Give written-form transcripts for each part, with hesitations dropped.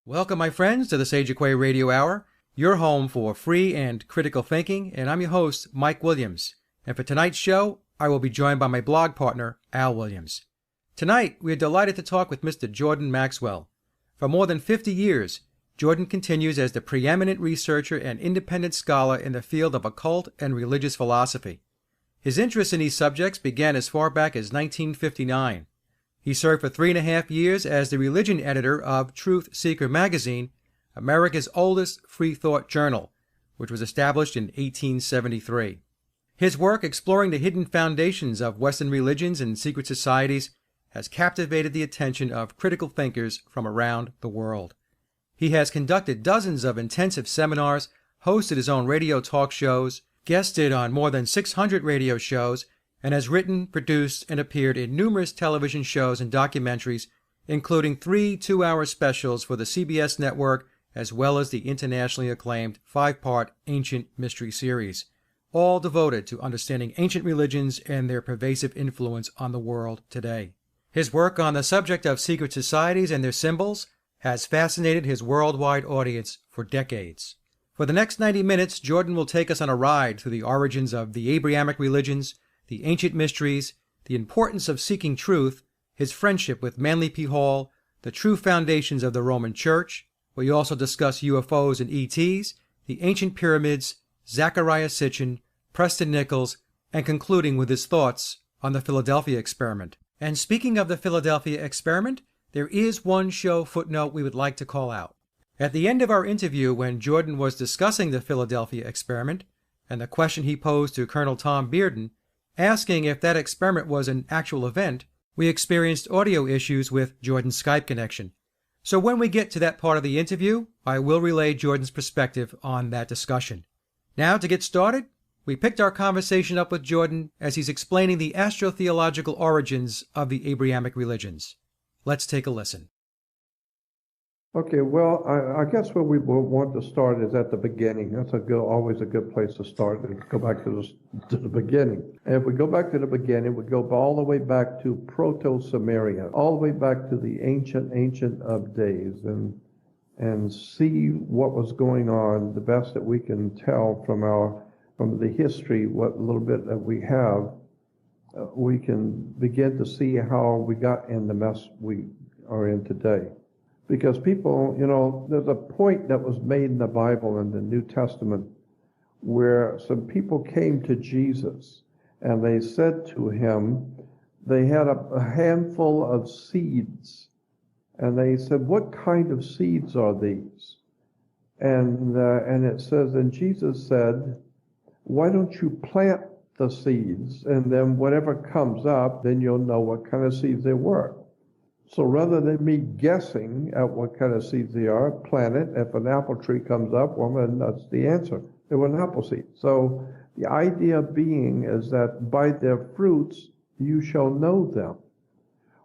Welcome, my friends, to the Sage of Quay Radio Hour, your home for free and critical thinking, and I'm your host, Mike Williams. And for tonight's show, I will be joined by my blog partner, Al Williams. Tonight, we are delighted to talk with Mr. Jordan Maxwell. For more than 50 years, Jordan continues as the preeminent researcher and independent scholar in the field of occult and religious philosophy. His interest in these subjects began as far back as 1959. He served for 3.5 years as the religion editor of Truth Seeker magazine, America's oldest free thought journal, which was established in 1873. His work exploring the hidden foundations of Western religions and secret societies has captivated the attention of critical thinkers from around the world. He has conducted dozens of intensive seminars, hosted his own radio talk shows, guested on more than 600 radio shows, and has written, produced, and appeared in numerous television shows and documentaries, including 3 two-hour specials for the CBS network, as well as the internationally acclaimed 5-part Ancient Mystery series, all devoted to understanding ancient religions and their pervasive influence on the world today. His work on the subject of secret societies and their symbols has fascinated his worldwide audience for decades. For the next 90 minutes, Jordan will take us on a ride through the origins of the Abrahamic religions, the ancient mysteries, the importance of seeking truth, his friendship with Manly P. Hall, the true foundations of the Roman Church. We also discuss UFOs and ETs, the ancient pyramids, Zecharia Sitchin, Preston Nichols, and concluding with his thoughts on the Philadelphia experiment. And speaking of the Philadelphia experiment, there is one show footnote we would like to call out. At the end of our interview, when Jordan was discussing the Philadelphia experiment and the question he posed to Colonel Tom Bearden, asking if that experiment was an actual event, we experienced audio issues with Jordan's Skype connection. So when we get to that part of the interview, I will relay Jordan's perspective on that discussion. Now, to get started, we picked our conversation up with Jordan as he's explaining the astrotheological origins of the Abrahamic religions. Let's take a listen. Okay, well, I guess where we want to start is at the beginning. That's always a good place to start, and go back to the beginning. And if we go back to the beginning, we go all the way back to Proto-Samaria, all the way back to the ancient of days, and see what was going on, the best that we can tell from the history, what little bit that we have. We can begin to see how we got in the mess we are in today. Because people, there's a point that was made in the Bible in the New Testament where some people came to Jesus and they said to him, they had a handful of seeds. And they said, "What kind of seeds are these?" And it says, and Jesus said, "Why don't you plant the seeds, and then whatever comes up, then you'll know what kind of seeds they were." So rather than me guessing at what kind of seeds they are, plant it. If an apple tree comes up, well, then that's the answer. They were an apple seed. So the idea being is that by their fruits you shall know them.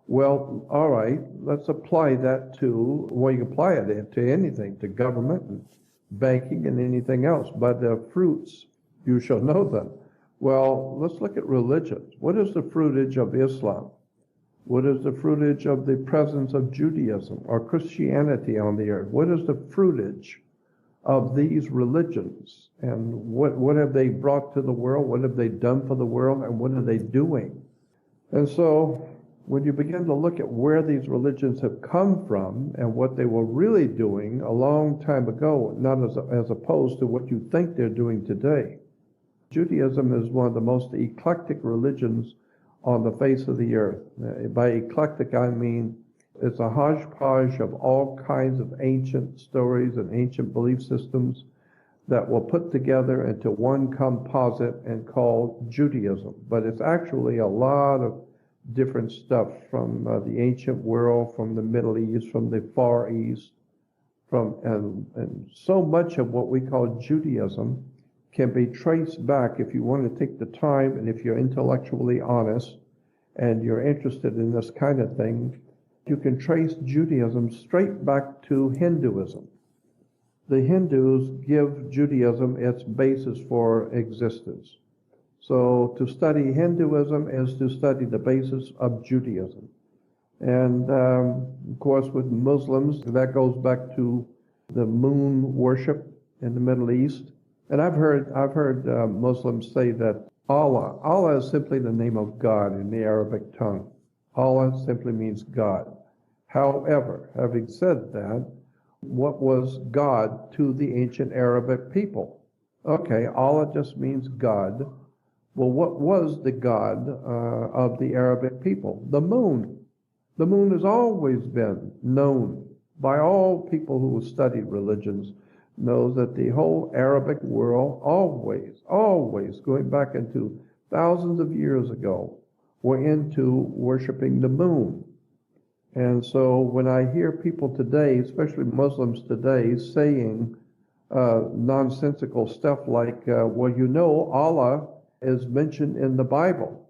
Well, all right, let's apply that to, well, you can apply it to anything, to government and banking and anything else. By their fruits you shall know them. Well, let's look at religions. What is the fruitage of Islam? What is the fruitage of the presence of Judaism or Christianity on the earth? What is the fruitage of these religions? And what have they brought to the world? What have they done for the world? And what are they doing? And so when you begin to look at where these religions have come from and what they were really doing a long time ago, not as opposed to what you think they're doing today. Judaism is one of the most eclectic religions on the face of the earth. By eclectic, I mean it's a hodgepodge of all kinds of ancient stories and ancient belief systems that were put together into one composite and called Judaism. But it's actually a lot of different stuff from the ancient world, from the Middle East, from the Far East, and so much of what we call Judaism can be traced back, if you want to take the time and if you're intellectually honest and you're interested in this kind of thing, you can trace Judaism straight back to Hinduism. The Hindus give Judaism its basis for existence. So to study Hinduism is to study the basis of Judaism. And of course, with Muslims, that goes back to the moon worship in the Middle East. And I've heard Muslims say that Allah is simply the name of God in the Arabic tongue. Allah simply means God. However, having said that, what was God to the ancient Arabic people? Okay, Allah just means God. Well, what was the God of the Arabic people? The moon. The moon has always been known by all people who have studied religions, knows that the whole Arabic world always, going back into thousands of years ago, were into worshiping the moon. And so when I hear people today, especially Muslims today, saying nonsensical stuff like, well, Allah is mentioned in the Bible.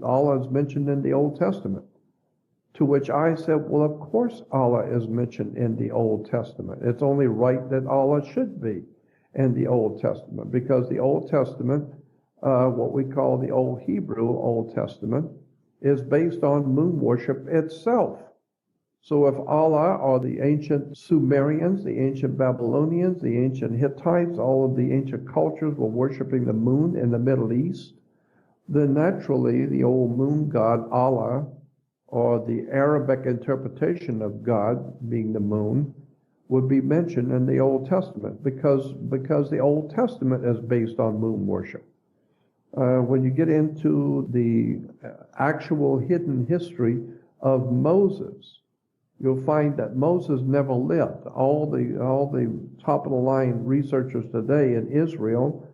Allah is mentioned in the Old Testament. To which I said, well, of course Allah is mentioned in the Old Testament. It's only right that Allah should be in the Old Testament, because the Old Testament, what we call the Old Hebrew Old Testament, is based on moon worship itself. So if Allah or the ancient Sumerians, the ancient Babylonians, the ancient Hittites, all of the ancient cultures were worshiping the moon in the Middle East, then naturally the old moon god Allah, or the Arabic interpretation of God being the moon, would be mentioned in the Old Testament because the Old Testament is based on moon worship. When you get into the actual hidden history of Moses, you'll find that Moses never lived. All the top of the line researchers today in Israel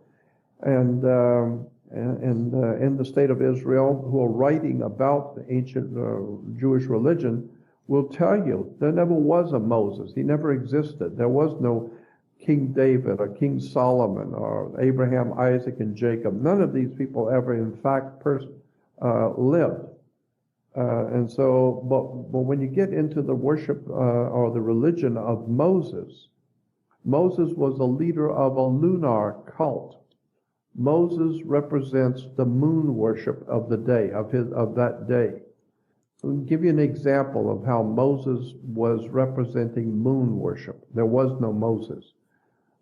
and in the state of Israel who are writing about the ancient Jewish religion will tell you there never was a Moses. He never existed. There was no King David or King Solomon or Abraham, Isaac, and Jacob. None of these people ever, in fact, lived. And so, but when you get into the worship or the religion of Moses, Moses was a leader of a lunar cult. Moses represents the moon worship of the day, of that day. I'll give you an example of how Moses was representing moon worship. There was no Moses,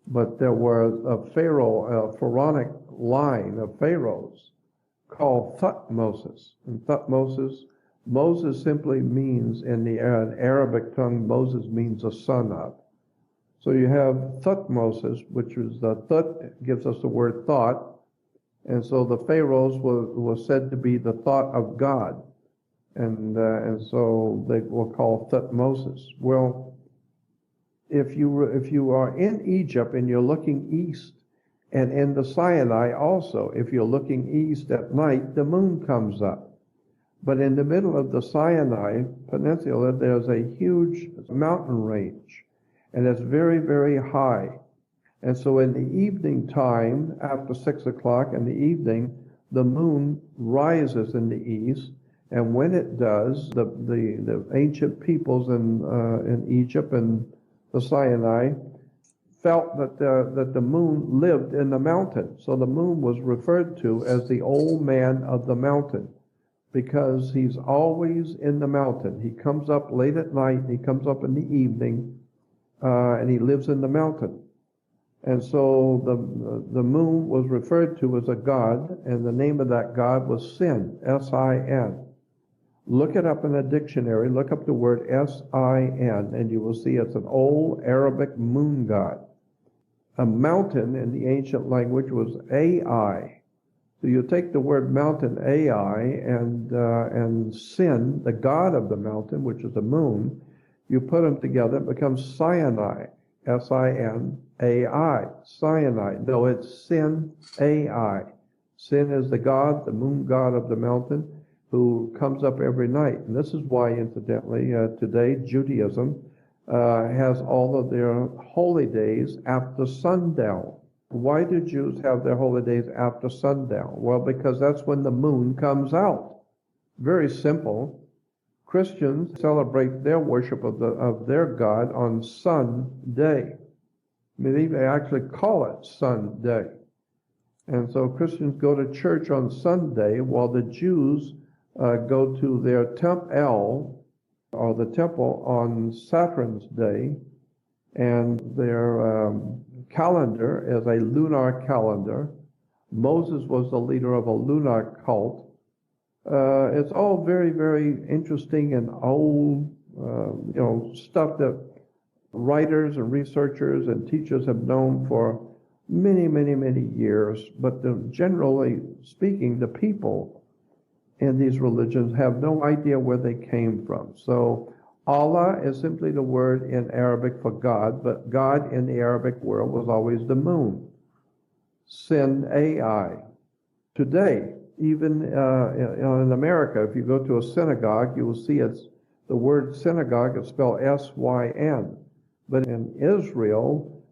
but there was a pharaonic line of pharaohs called Thutmoses. And Thutmoses, Moses simply means, in the Arabic tongue, Moses means a son of. So you have Thutmoses, which is the Thut gives us the word thought, and so the pharaohs was said to be the thought of God, and so they were called Thutmoses. Well, if you are in Egypt and you're looking east, and in the Sinai also, if you're looking east at night, the moon comes up. But in the middle of the Sinai Peninsula, there's a huge mountain range, and it's very, very high. And so in the evening time, after 6 o'clock in the evening, the moon rises in the east, and when it does, the ancient peoples in Egypt and the Sinai felt that the moon lived in the mountain. So the moon was referred to as the old man of the mountain, because he's always in the mountain. He comes up late at night, he comes up in the evening, and he lives in the mountain. And so the moon was referred to as a god, and the name of that god was Sin, S-I-N. Look it up in a dictionary, look up the word S-I-N, and you will see it's an old Arabic moon god. A mountain in the ancient language was Ai. So you take the word mountain, Ai, and Sin, the god of the mountain, which is the moon, you put them together, it becomes Sinai, S-I-N-A-I, Sinai. No, it's Sin, A-I. Sin is the god, the moon god of the mountain, who comes up every night. And this is why, incidentally, today Judaism has all of their holy days after sundown. Why do Jews have their holy days after sundown? Well, because that's when the moon comes out. Very simple. Christians celebrate their worship of their God on Sunday. I mean, they actually call it Sunday. And so Christians go to church on Sunday, while the Jews go to their Temp El, or the temple on Saturn's day, and their calendar is a lunar calendar. Moses was the leader of a lunar cult. It's all very, very interesting and old, stuff that writers and researchers and teachers have known for many, many, many years. But generally speaking, the people in these religions have no idea where they came from. So Allah is simply the word in Arabic for God, but God in the Arabic world was always the moon. Sin AI. Today, even in America, if you go to a synagogue, you will see the word synagogue is spelled S-Y-N. But in Israel,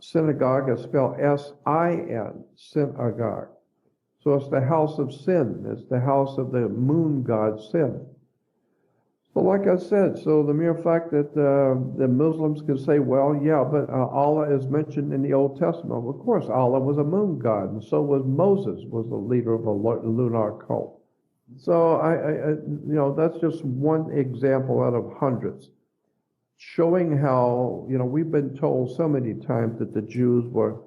synagogue is spelled S-I-N, synagogue. So it's the house of sin. It's the house of the moon god Sin. So like I said, so the mere fact that the Muslims can say, well, yeah, but Allah is mentioned in the Old Testament. Well, of course, Allah was a moon god, and so was Moses, was the leader of a lunar cult. So that's just one example out of hundreds, showing how, we've been told so many times that the Jews were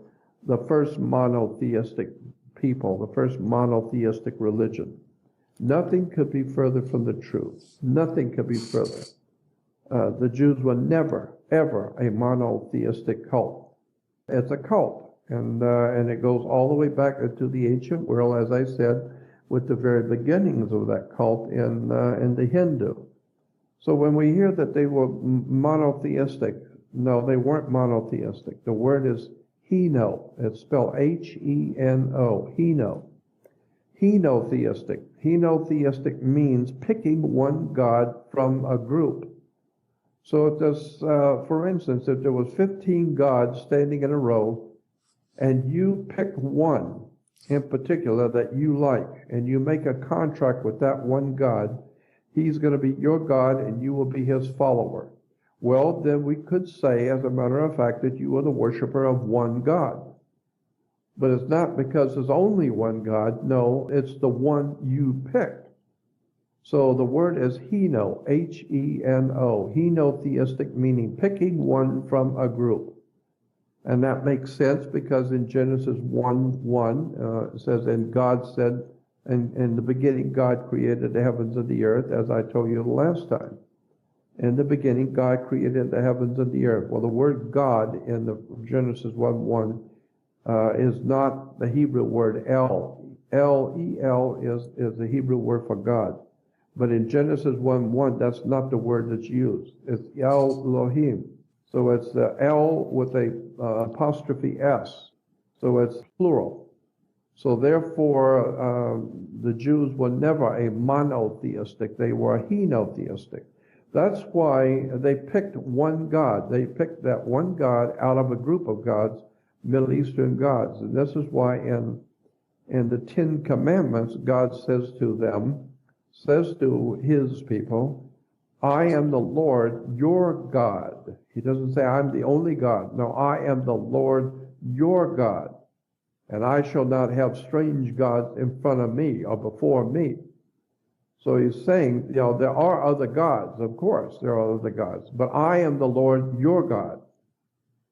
the first monotheistic people, the first monotheistic religion. Nothing could be further from the truth. Nothing could be further. The Jews were never, ever a monotheistic cult. It's a cult, and it goes all the way back into the ancient world, as I said, with the very beginnings of that cult in the Hindu. So when we hear that they were monotheistic, no, they weren't monotheistic. The word is Heno. It's spelled H-E-N-O, Heno. Henotheistic. Henotheistic means picking one god from a group. So if there's, for instance, if there was 15 gods standing in a row, and you pick one in particular that you like, and you make a contract with that one god, he's going to be your god and you will be his follower. Well, then we could say, as a matter of fact, that you are the worshiper of one god. But it's not because there's only one God. No, it's the one you picked. So the word is Heno, H-E-N-O, Henotheistic, meaning picking one from a group. And that makes sense because in Genesis 1:1, it says, and God said, in the beginning God created the heavens and the earth, as I told you the last time. In the beginning God created the heavens and the earth. Well, the word God in the Genesis 1:1 is not the Hebrew word El. L-E-L is the Hebrew word for God. But in Genesis 1:1, that's not the word that's used. It's Elohim. So it's the L with a apostrophe S. So it's plural. So therefore, the Jews were never a monotheistic. They were a henotheistic. That's why they picked one God. They picked that one God out of a group of gods, Middle Eastern gods. And this is why in the Ten Commandments, God says to his people, I am the Lord your God. He doesn't say I'm the only God. No, I am the Lord your God. And I shall not have strange gods in front of me or before me. So he's saying, there are other gods. Of course, there are other gods. But I am the Lord your God.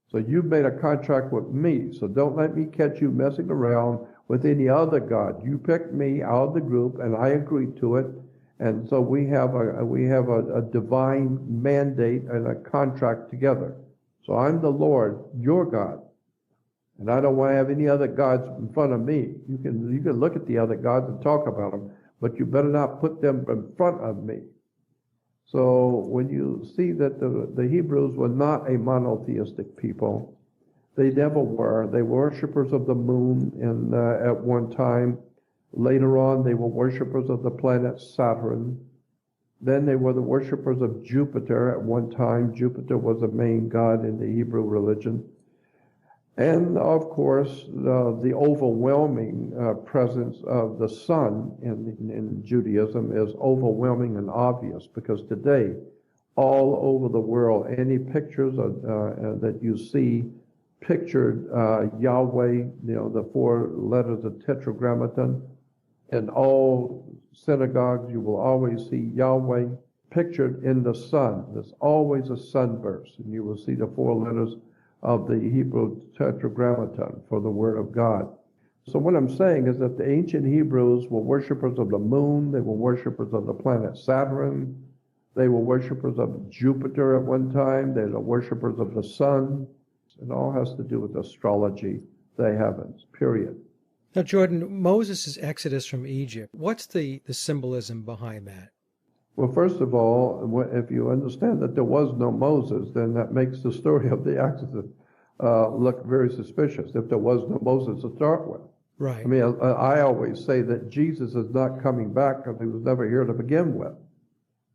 So you've made a contract with me. So don't let me catch you messing around with any other god. You picked me out of the group, and I agreed to it. And so we have a divine mandate and a contract together. So I'm the Lord, your God. And I don't want to have any other gods in front of me. You can look at the other gods and talk about them, but you better not put them in front of me. So when you see that the Hebrews were not a monotheistic people, they never were. They were worshipers of the moon at one time. Later on, they were worshipers of the planet Saturn. Then they were the worshipers of Jupiter at one time. Jupiter was the main god in the Hebrew religion. And of course, the overwhelming presence of the sun in Judaism is overwhelming and obvious, because today, all over the world, any pictures that you see pictured Yahweh, the 4 letters of Tetragrammaton, in all synagogues, you will always see Yahweh. pictured in the sun. There's always a sunburst, and you will see the 4 letters of the Hebrew tetragrammaton for the Word of God. So what I'm saying is that the ancient Hebrews were worshipers of the moon. They were worshipers of the planet Saturn. They were worshipers of Jupiter at one time. They were worshipers of the sun. It all has to do with astrology, the heavens, period. Now, Jordan, Moses' exodus from Egypt, what's the symbolism behind that? Well, first of all, if you understand that there was no Moses, then that makes the story of the Exodus look very suspicious, if there was no Moses to start with. Right. I mean, I always say that Jesus is not coming back because he was never here to begin with.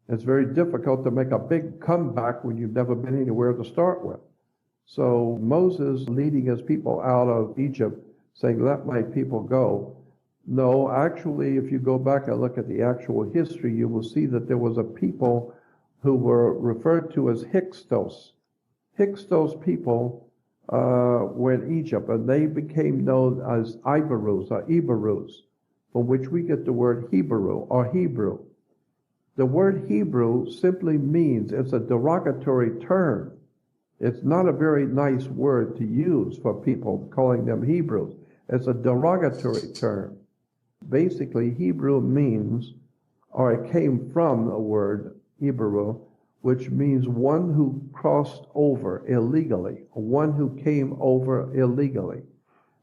It's very difficult to make a big comeback when you've never been anywhere to start with. So Moses leading his people out of Egypt, saying, let my people go. No, actually, if you go back and look at the actual history, you will see that there was a people who were referred to as Hyksos. Hyksos people were in Egypt, and they became known as Iberus or Iberus, from which we get the word Hebrew or Hebrew. The word Hebrew simply means, it's a derogatory term. It's not a very nice word to use for people, calling them Hebrews. It's a derogatory term. Basically, Hebrew means, or it came from the word Hebrew, which means one who crossed over illegally, one who came over illegally.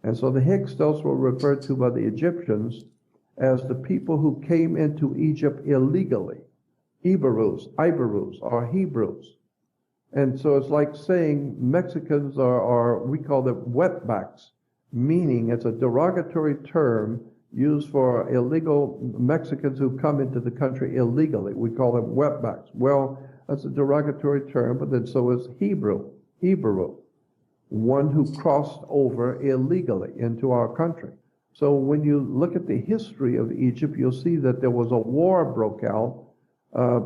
And so the Hyksos were referred to by the Egyptians as the people who came into Egypt illegally. Iberus, or Hebrews. And so it's like saying Mexicans are we call them wetbacks, meaning it's a derogatory term used for illegal Mexicans who come into the country illegally. We call them wetbacks. Well, that's a derogatory term, but then so is Hebrew, one who crossed over illegally into our country. So when you look at the history of Egypt, you'll see that there was a war broke out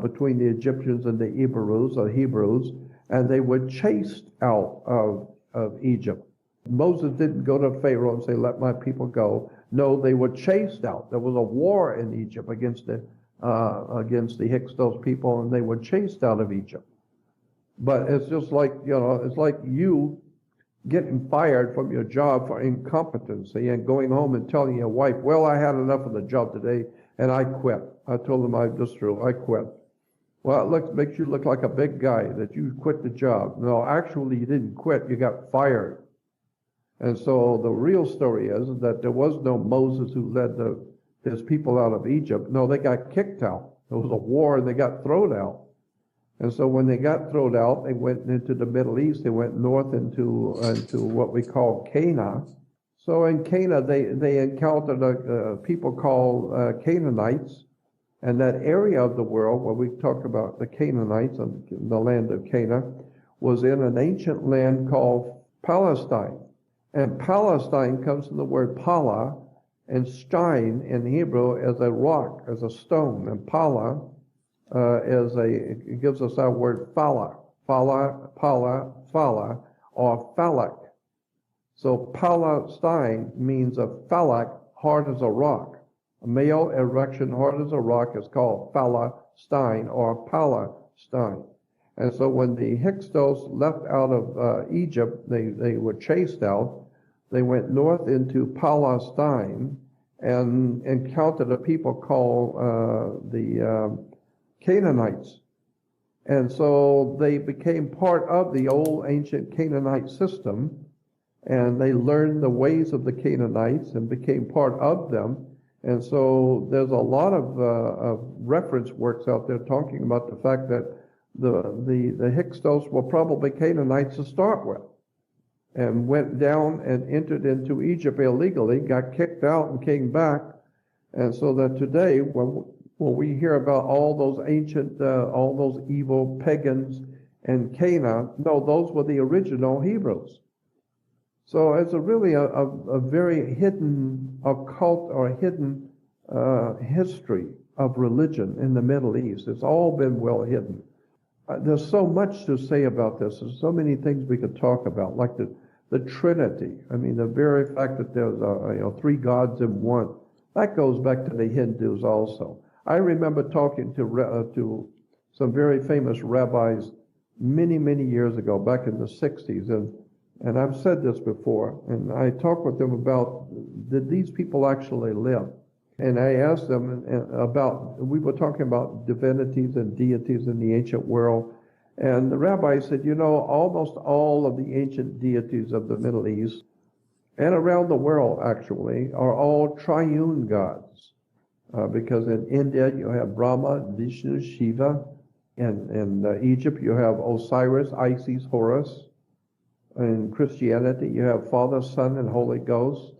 between the Egyptians and the Iberus or Hebrews, and they were chased out of Egypt. Moses didn't go to Pharaoh and say, let my people go. No, they were chased out. There was a war in Egypt against the Hyksos people, and they were chased out of Egypt. But it's just like, it's like you getting fired from your job for incompetency and going home and telling your wife, well, I had enough of the job today and I quit. I told them I quit. Well, it makes you look like a big guy that you quit the job. No, actually you didn't quit, you got fired. And so the real story is that there was no Moses who led his people out of Egypt. No, they got kicked out. There was a war and they got thrown out. And so when they got thrown out, they went into the Middle East. They went north into what we call Canaan. So in Canaan, they encountered a people called Canaanites. And that area of the world where we talk about the Canaanites and the land of Canaan was in an ancient land called Palestine. And Palestine comes from the word pala, and stein in Hebrew as a rock, as a stone. And pala it gives us our word phala, or phalak. So Palestine means a phalak, hard as a rock. A male erection hard as a rock is called Palestine or Palestine. And so when the Hyksos left out of Egypt, they were chased out. They went north into Palestine and encountered a people called the Canaanites. And so they became part of the old ancient Canaanite system, and they learned the ways of the Canaanites and became part of them. And so there's a lot of reference works out there talking about the fact that the Hyksos were probably Canaanites to start with, and went down and entered into Egypt illegally, got kicked out and came back. And so that today, when we hear about all those ancient, all those evil pagans and Canaan, no, those were the original Hebrews. So it's really a very hidden occult or hidden history of religion in the Middle East. It's all been well hidden. There's so much to say about this. There's so many things we could talk about, like the Trinity. I mean, the very fact that there's three gods in one. That goes back to the Hindus also. I remember talking to some very famous rabbis many, many years ago, back in the 60s. And I've said this before, and I talked with them about, did these people actually live? And I asked them about, we were talking about divinities and deities in the ancient world. And the rabbi said, you know, almost all of the ancient deities of the Middle East and around the world, actually, are all triune gods. Because in India, you have Brahma, Vishnu, Shiva. In Egypt, you have Osiris, Isis, Horus. In Christianity, you have Father, Son, and Holy Ghost.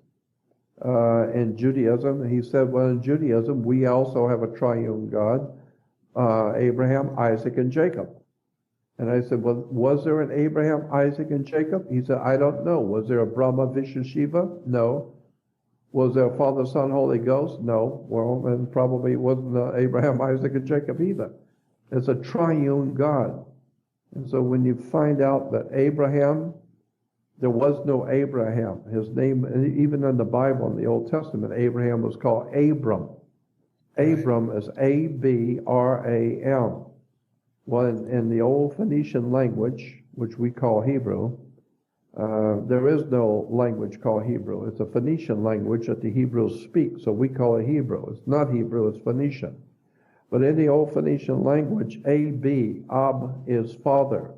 In Judaism, he said, well, in Judaism, we also have a triune God, Abraham, Isaac, and Jacob. And I said, well, was there an Abraham, Isaac, and Jacob? He said, I don't know. Was there a Brahma, Vishnu, Shiva? No. Was there a Father, Son, Holy Ghost? No. Well, then probably it wasn't Abraham, Isaac, and Jacob either. It's a triune God. And so when you find out that Abraham, there was no Abraham. His name, even in the Bible, in the Old Testament, Abraham was called Abram. Abram is A-B-R-A-M. Well, in the old Phoenician language, which we call Hebrew, there is no language called Hebrew. It's a Phoenician language that the Hebrews speak, so we call it Hebrew. It's not Hebrew, it's Phoenician. But in the old Phoenician language, A-B, Ab is father.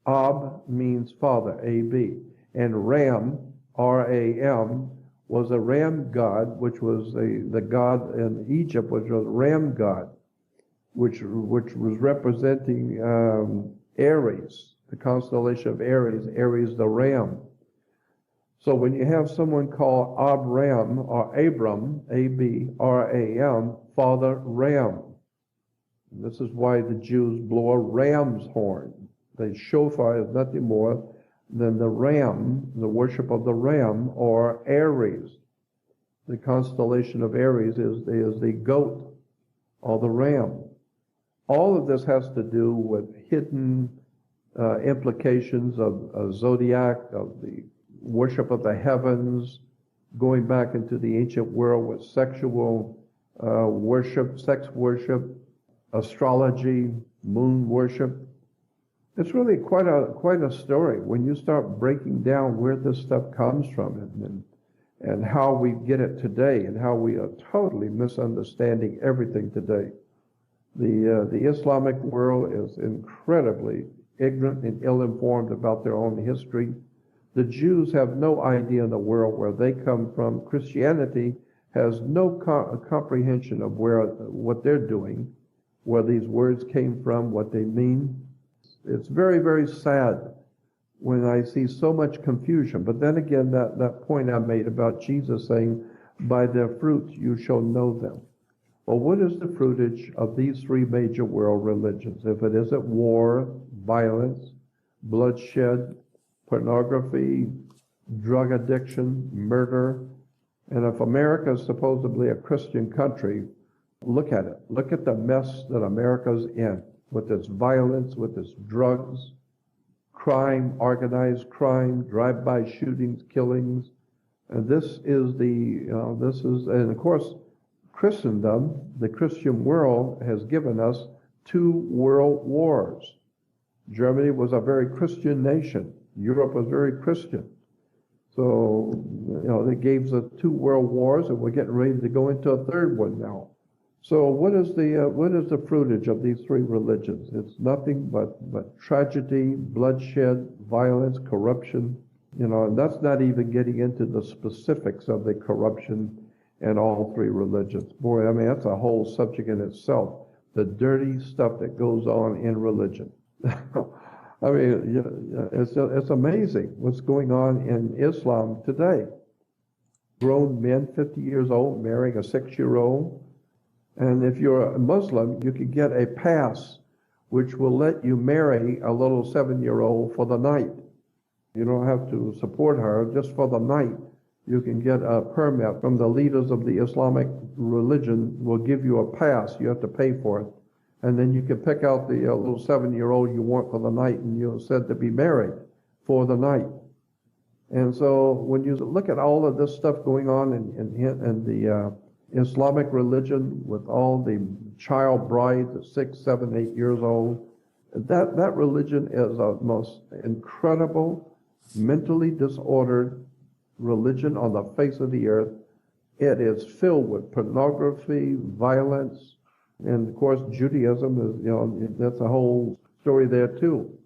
Ab means father, A-B. And Ram, R-A-M, was a ram god, which was the god in Egypt, which was Ram god, which was representing Aries, the constellation of Aries, Aries the ram. So when you have someone called Abram or Abram, A-B-R-A-M, Father Ram. This is why the Jews blow a ram's horn. The shofar is nothing more than the ram, the worship of the ram, or Aries. The constellation of Aries is the goat or the ram. All of this has to do with hidden implications of zodiac, of the worship of the heavens, going back into the ancient world with sexual worship, sex worship, astrology, moon worship. It's really quite a story when you start breaking down where this stuff comes from and how we get it today and how we are totally misunderstanding everything today. The Islamic world is incredibly ignorant and ill-informed about their own history. The Jews have no idea in the world where they come from. Christianity has no comprehension of what they're doing, where these words came from, what they mean. It's very, very sad when I see so much confusion. But then again, that point I made about Jesus saying, by their fruits you shall know them. Well, what is the fruitage of these three major world religions? If it isn't war, violence, bloodshed, pornography, drug addiction, murder, and if America is supposedly a Christian country, look at it. Look at the mess that America's in with its violence, with its drugs, crime, organized crime, drive-by shootings, killings. And and of course, Christendom, the Christian world, has given us 2 world wars. Germany was a very Christian nation. Europe was very Christian. So, they gave us 2 world wars, and we're getting ready to go into a 3rd one now. So what is the fruitage of these 3 religions? It's nothing but tragedy, bloodshed, violence, corruption. And that's not even getting into the specifics of the corruption in all 3 religions. Boy, I mean, that's a whole subject in itself, the dirty stuff that goes on in religion. I mean, it's amazing what's going on in Islam today. Grown men, 50 years old, marrying a 6-year-old. And if you're a Muslim, you can get a pass which will let you marry a little 7-year-old for the night. You don't have to support her, just for the night. You can get a permit from the leaders of the Islamic religion, will give you a pass. You have to pay for it. And then you can pick out the little 7-year-old you want for the night, and you're said to be married for the night. And so when you look at all of this stuff going on in Islamic religion with all the child brides at 6, 7, 8 years old. That religion is a most incredible, mentally disordered religion on the face of the earth. It is filled with pornography, violence, and of course Judaism is, that's a whole story there too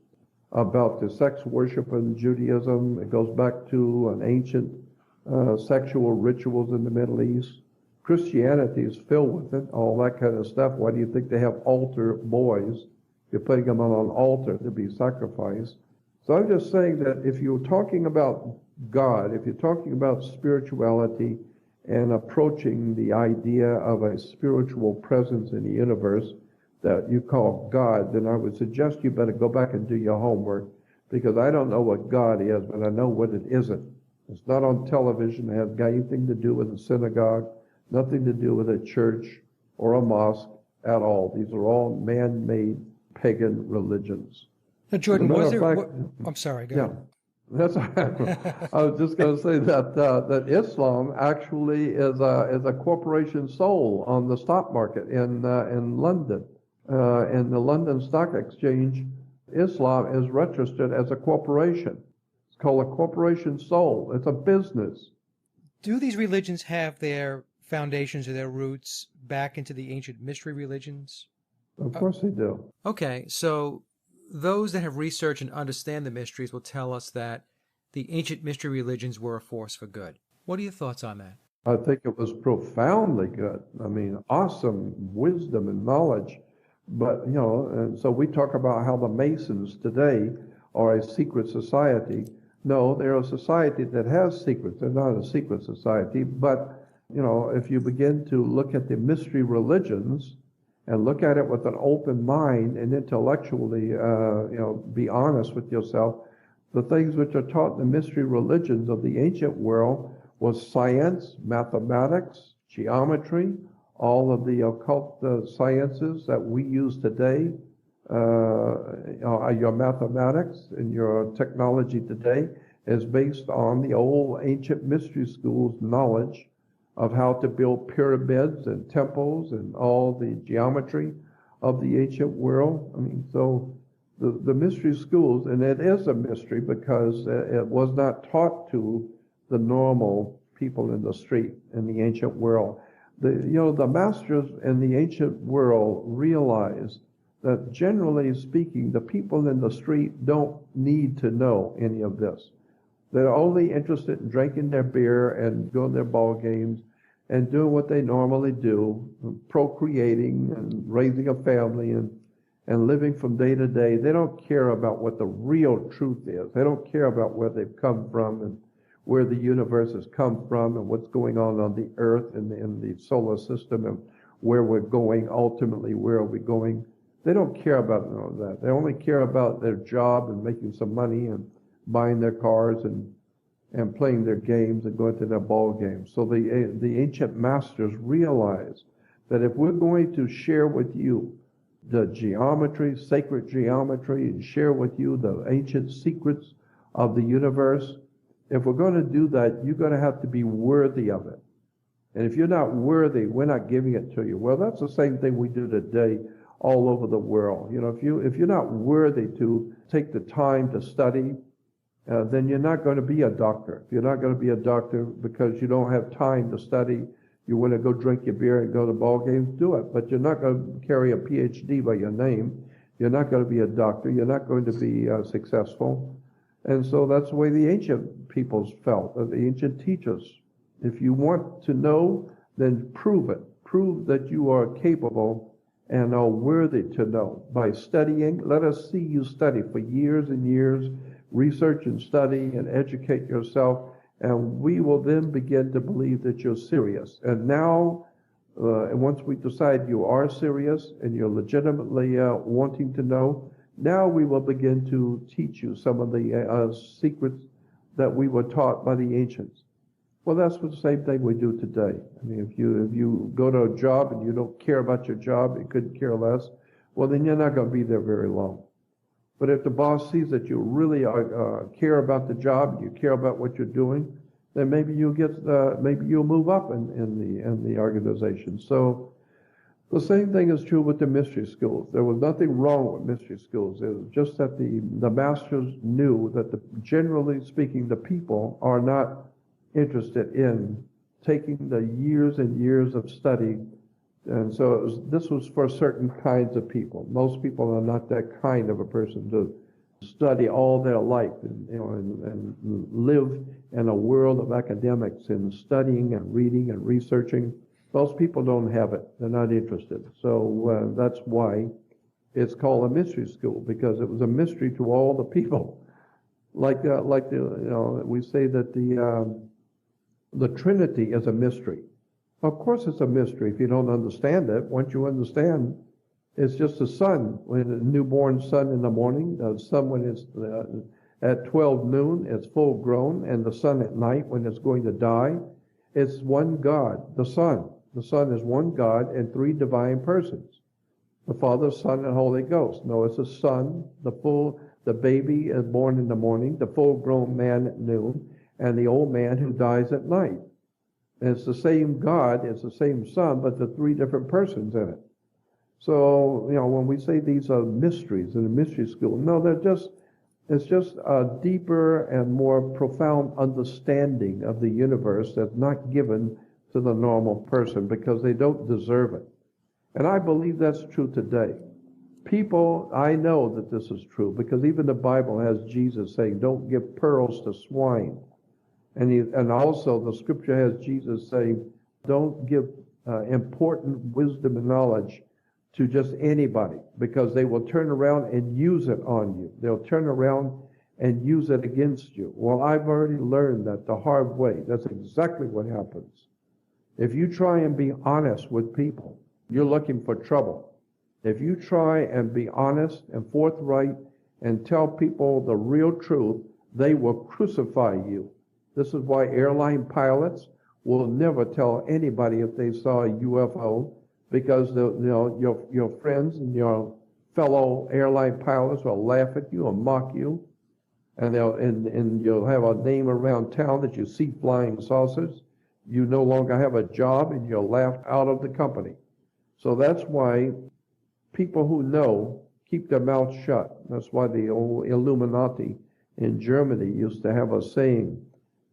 about the sex worship in Judaism. It goes back to an ancient sexual rituals in the Middle East. Christianity is filled with it, all that kind of stuff. Why do you think they have altar boys? You're putting them on an altar to be sacrificed. So I'm just saying that if you're talking about God, if you're talking about spirituality and approaching the idea of a spiritual presence in the universe that you call God, then I would suggest you better go back and do your homework, because I don't know what God is, but I know what it isn't. It's not on television. It hasn't got anything to do with a synagogue, nothing to do with a church or a mosque at all. These are all man-made pagan religions. Now, Jordan, was there... I'm sorry, go ahead. That's I was just going to say that Islam actually is a corporation sold on the stock market in London. In the London Stock Exchange, Islam is registered as a corporation. It's called a corporation sold. It's a business. Do these religions have their foundations or their roots back into the ancient mystery religions? Of course they do. Okay, so those that have researched and understand the mysteries will tell us that the ancient mystery religions were a force for good. What are your thoughts on that? I think it was profoundly good. I mean, awesome wisdom and knowledge. But, and so we talk about how the Masons today are a secret society. No, they're a society that has secrets. They're not a secret society. But, if you begin to look at the mystery religions and look at it with an open mind and intellectually, be honest with yourself, the things which are taught in the mystery religions of the ancient world was science, mathematics, geometry, all of the occult sciences that we use today, your mathematics and your technology today is based on the old ancient mystery schools' knowledge of how to build pyramids and temples and all the geometry of the ancient world. I mean, so the mystery schools, and it is a mystery because it was not taught to the normal people in the street in the ancient world. The masters in the ancient world realized that generally speaking, the people in the street don't need to know any of this. They're only interested in drinking their beer and going to their ball games and doing what they normally do, procreating and raising a family and living from day to day. They don't care about what the real truth is. They don't care about where they've come from and where the universe has come from and what's going on the earth and in the solar system and where we're going, ultimately, where are we going. They don't care about all of that. They only care about their job and making some money and buying their cars and playing their games and going to their ball games. So the ancient masters realized that if we're going to share with you the geometry, sacred geometry, and share with you the ancient secrets of the universe, if we're going to do that, you're going to have to be worthy of it. And if you're not worthy, we're not giving it to you. Well, that's the same thing we do today all over the world. If you're not worthy to take the time to study, then you're not going to be a doctor. If you're not going to be a doctor because you don't have time to study, you want to go drink your beer and go to ball games, do it. But you're not going to carry a PhD by your name. You're not going to be a doctor. You're not going to be successful. And so that's the way the ancient peoples felt, the ancient teachers. If you want to know, then prove it. Prove that you are capable and are worthy to know by studying. Let us see you study for years and years, research and study and educate yourself, and we will then begin to believe that you're serious. And now, once we decide you are serious and you're legitimately wanting to know, now we will begin to teach you some of the secrets that we were taught by the ancients. Well, that's the same thing we do today. I mean, if you go to a job and you don't care about your job, you couldn't care less, well, then you're not going to be there very long. But if the boss sees that you really care about the job, you care about what you're doing, then maybe maybe you'll move up in the organization. So the same thing is true with the mystery schools. There was nothing wrong with mystery schools. It was just that the masters knew that generally speaking, the people are not interested in taking the years and years of study. And so this was for certain kinds of people. Most people are not that kind of a person to study all their life and live in a world of academics and studying and reading and researching. Most people don't have it. They're not interested. So that's why it's called a mystery school, because it was a mystery to all the people. We say that the Trinity is a mystery. Of course it's a mystery if you don't understand it. Once you understand, it's just the sun, when a newborn sun in the morning, the sun when it's at 12 noon, it's full grown, and the sun at night when it's going to die. It's one God, the Son. The Son is one God and three divine persons. The Father, Son, and Holy Ghost. No, it's the Son, the baby is born in the morning, the full-grown man at noon, and the old man who dies at night. And it's the same God, it's the same Son, but the three different persons in it. So, when we say these are mysteries in a mystery school, no, it's just a deeper and more profound understanding of the universe that's not given to the normal person because they don't deserve it. And I believe that's true today. People, I know that this is true because even the Bible has Jesus saying, don't give pearls to swine. And also the scripture has Jesus saying, don't give important wisdom and knowledge to just anybody, because they will turn around and use it on you. They'll turn around and use it against you. Well, I've already learned that the hard way. That's exactly what happens. If you try and be honest with people, you're looking for trouble. If you try and be honest and forthright and tell people the real truth, they will crucify you. This is why airline pilots will never tell anybody if they saw a UFO, because your friends and your fellow airline pilots will laugh at you and mock you, and you'll have a name around town that you see flying saucers. You no longer have a job, and you're laughed out of the company. So that's why people who know keep their mouths shut. That's why the old Illuminati in Germany used to have a saying: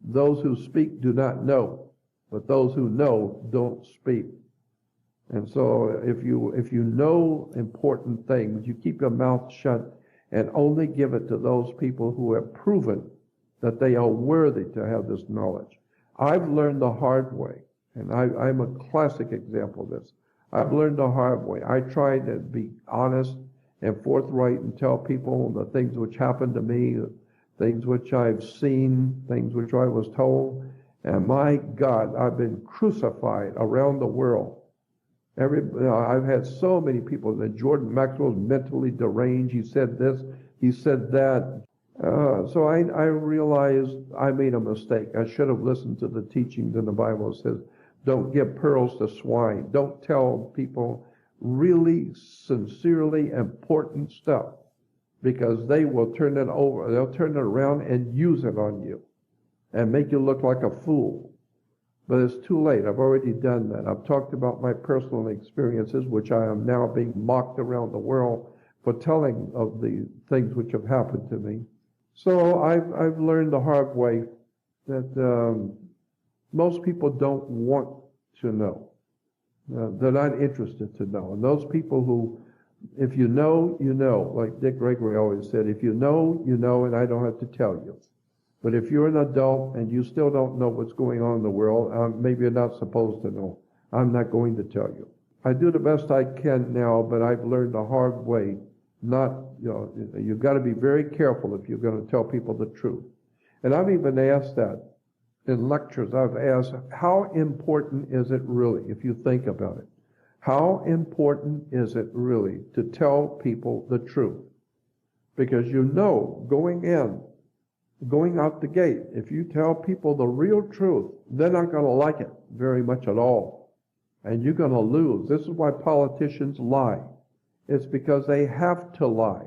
"Those who speak do not know, but those who know don't speak." And so if you know important things, you keep your mouth shut and only give it to those people who have proven that they are worthy to have this knowledge. I've learned the hard way, and I'm a classic example of this. I've learned the hard way. I try to be honest and forthright and tell people the things which happened to me, things which I've seen, things which I was told. And my God, I've been crucified around the world. I've had so many people that Jordan Maxwell's mentally deranged. He said this, he said that. So I realized I made a mistake. I should have listened to the teachings in the Bible. It says, don't give pearls to swine. Don't tell people really sincerely important stuff, because they will turn it over. They'll turn it around and use it on you and make you look like a fool. But it's too late. I've already done that. I've talked about my personal experiences, which I am now being mocked around the world for telling of the things which have happened to me. So I've learned the hard way that most people don't want to know. They're not interested to know. And those people who, if you know, you know. Like Dick Gregory always said, if you know, you know, and I don't have to tell you. But if you're an adult and you still don't know what's going on in the world, maybe you're not supposed to know. I'm not going to tell you. I do the best I can now, but I've learned the hard way. You've got to be very careful if you're going to tell people the truth. And I've even asked that in lectures. I've asked, how important is it really, if you think about it? How important is it really to tell people the truth? Because going out the gate, if you tell people the real truth, they're not going to like it very much at all. And you're going to lose. This is why politicians lie. It's because they have to lie.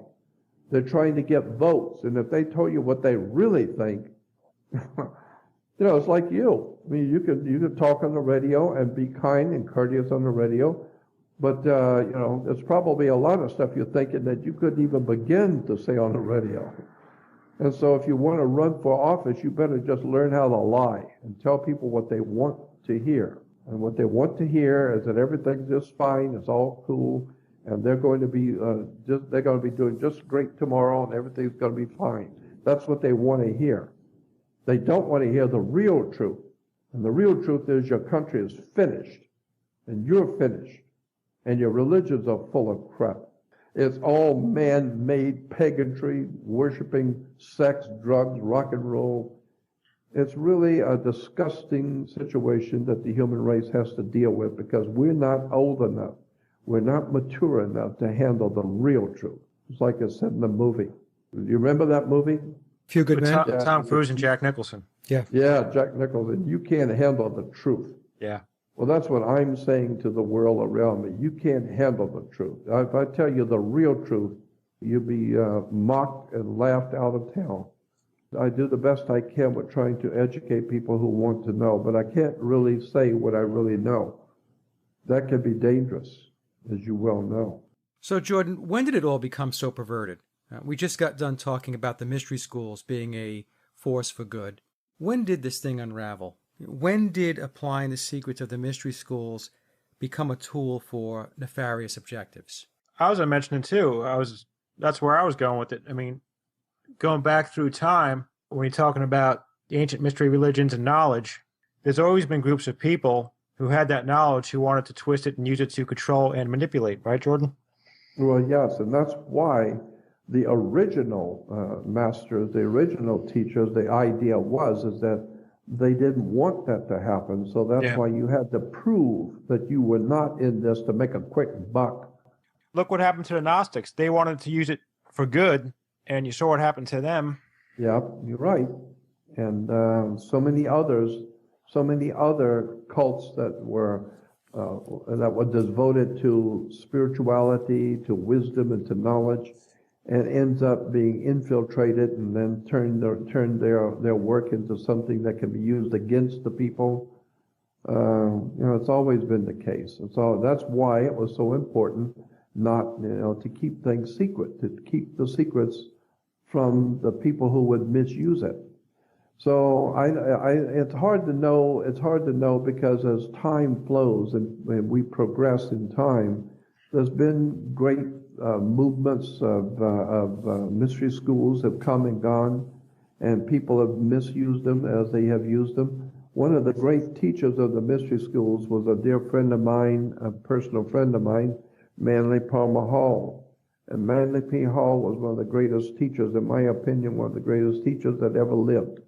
They're trying to get votes. And if they told you what they really think, It's like you. I mean, you could talk on the radio and be kind and courteous on the radio, but there's probably a lot of stuff you're thinking that you couldn't even begin to say on the radio. And so if you want to run for office, you better just learn how to lie and tell people what they want to hear. And what they want to hear is that everything's just fine, it's all cool, and they're going to be doing just great tomorrow, and everything's going to be fine. That's what they want to hear. They don't want to hear the real truth. And the real truth is your country is finished, and you're finished, and your religions are full of crap. It's all man-made pageantry, worshiping sex, drugs, rock and roll. It's really a disgusting situation that the human race has to deal with because we're not old enough. We're not mature enough to handle the real truth. It's like it's said in the movie. Do you remember that movie? Few Good Men? Tom Cruise and Jack Nicholson. Yeah. Yeah, Jack Nicholson. You can't handle the truth. Yeah. Well, that's what I'm saying to the world around me. You can't handle the truth. If I tell you the real truth, you'll be mocked and laughed out of town. I do the best I can with trying to educate people who want to know, but I can't really say what I really know. That can be dangerous, as you well know. So, Jordan, when did it all become so perverted? We just got done talking about the mystery schools being a force for good. When did this thing unravel? When did applying the secrets of the mystery schools become a tool for nefarious objectives? I was mentioning too. That's where I was going with it. I mean, going back through time, when you're talking about the ancient mystery religions and knowledge, there's always been groups of people who had that knowledge who wanted to twist it and use it to control and manipulate, right, Jordan? Well, yes, and that's why the original masters, the original teachers, the idea is that they didn't want that to happen. So that's why you had to prove that you were not in this to make a quick buck. Look what happened to the Gnostics. They wanted to use it for good, and you saw what happened to them. Yeah, you're right. And so many other cults that were devoted to spirituality, to wisdom, and to knowledge, and ends up being infiltrated and then turn their work into something that can be used against the people. It's always been the case. That's why it was so important not, to keep things secret, to keep the secrets from the people who would misuse it. So it's hard to know. It's hard to know because as time flows and we progress in time, there's been great movements of mystery schools have come and gone, and people have misused them as they have used them. One of the great teachers of the mystery schools was a dear friend of mine, a personal friend of mine, Manly Palmer Hall. And Manly P. Hall was one of the greatest teachers, in my opinion, one of the greatest teachers that ever lived.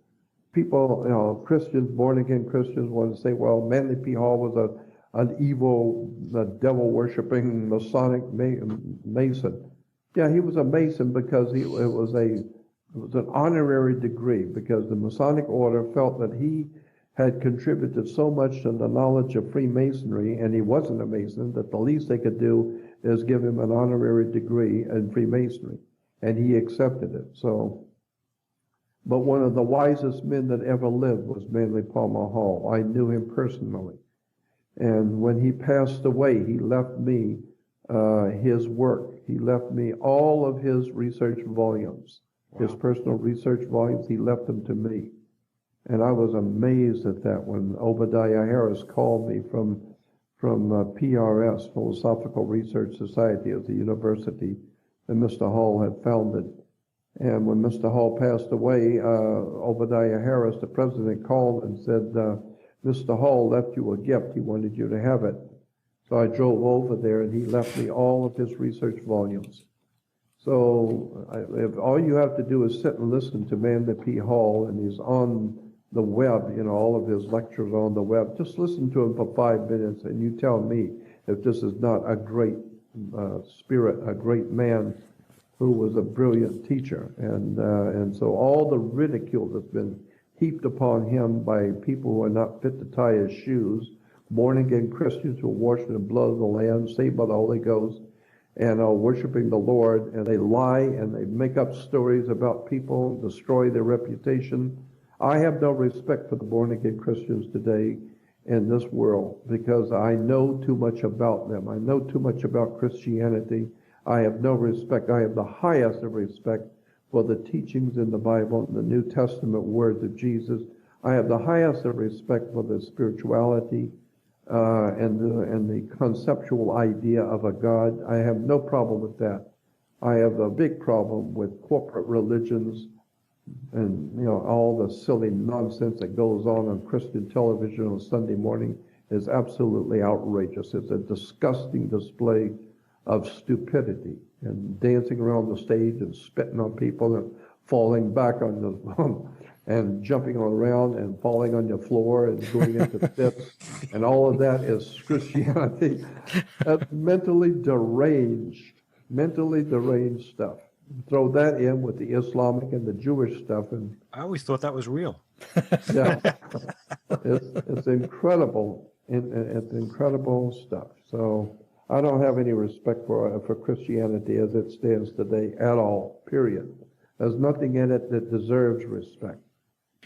People, Christians, born-again Christians, want to say, well, Manly P. Hall was an evil, devil-worshipping Masonic Mason. Yeah, he was a Mason because it was an honorary degree, because the Masonic order felt that he had contributed so much to the knowledge of Freemasonry, and he wasn't a Mason, that the least they could do is give him an honorary degree in Freemasonry, and he accepted it. But one of the wisest men that ever lived was Manly Palmer Hall. I knew him personally. And when he passed away, he left me his work. He left me all of his research volumes, his personal research volumes. He left them to me. And I was amazed at that when Obadiah Harris called me from PRS, Philosophical Research Society of the university that Mr. Hall had founded. And when Mr. Hall passed away, Obadiah Harris, the president, called and said, Mr. Hall left you a gift. He wanted you to have it. So I drove over there, and he left me all of his research volumes. So if all you have to do is sit and listen to Manly P. Hall, and he's on the web, all of his lectures on the web, just listen to him for 5 minutes, and you tell me if this is not a great spirit, a great man who was a brilliant teacher. And so all the ridicule that's been heaped upon him by people who are not fit to tie his shoes, born-again Christians who are washed in the blood of the Lamb, saved by the Holy Ghost, and are worshiping the Lord, and they lie and they make up stories about people, destroy their reputation. I have no respect for the born-again Christians today in this world because I know too much about them. I know too much about Christianity. I have no respect. I have the highest of respect for the teachings in the Bible and the New Testament words of Jesus. I have the highest of respect for the spirituality and the conceptual idea of a God. I have no problem with that. I have a big problem with corporate religions and all the silly nonsense that goes on Christian television on Sunday morning is absolutely outrageous. It's a disgusting display of stupidity and dancing around the stage and spitting on people and falling back on the and jumping around and falling on your floor and going into fits and all of that is Christianity. That's mentally deranged stuff. Throw that in with the Islamic and the Jewish stuff, and I always thought that was real. yeah, it's incredible. It's incredible stuff. So I don't have any respect for Christianity as it stands today at all. Period. There's nothing in it that deserves respect.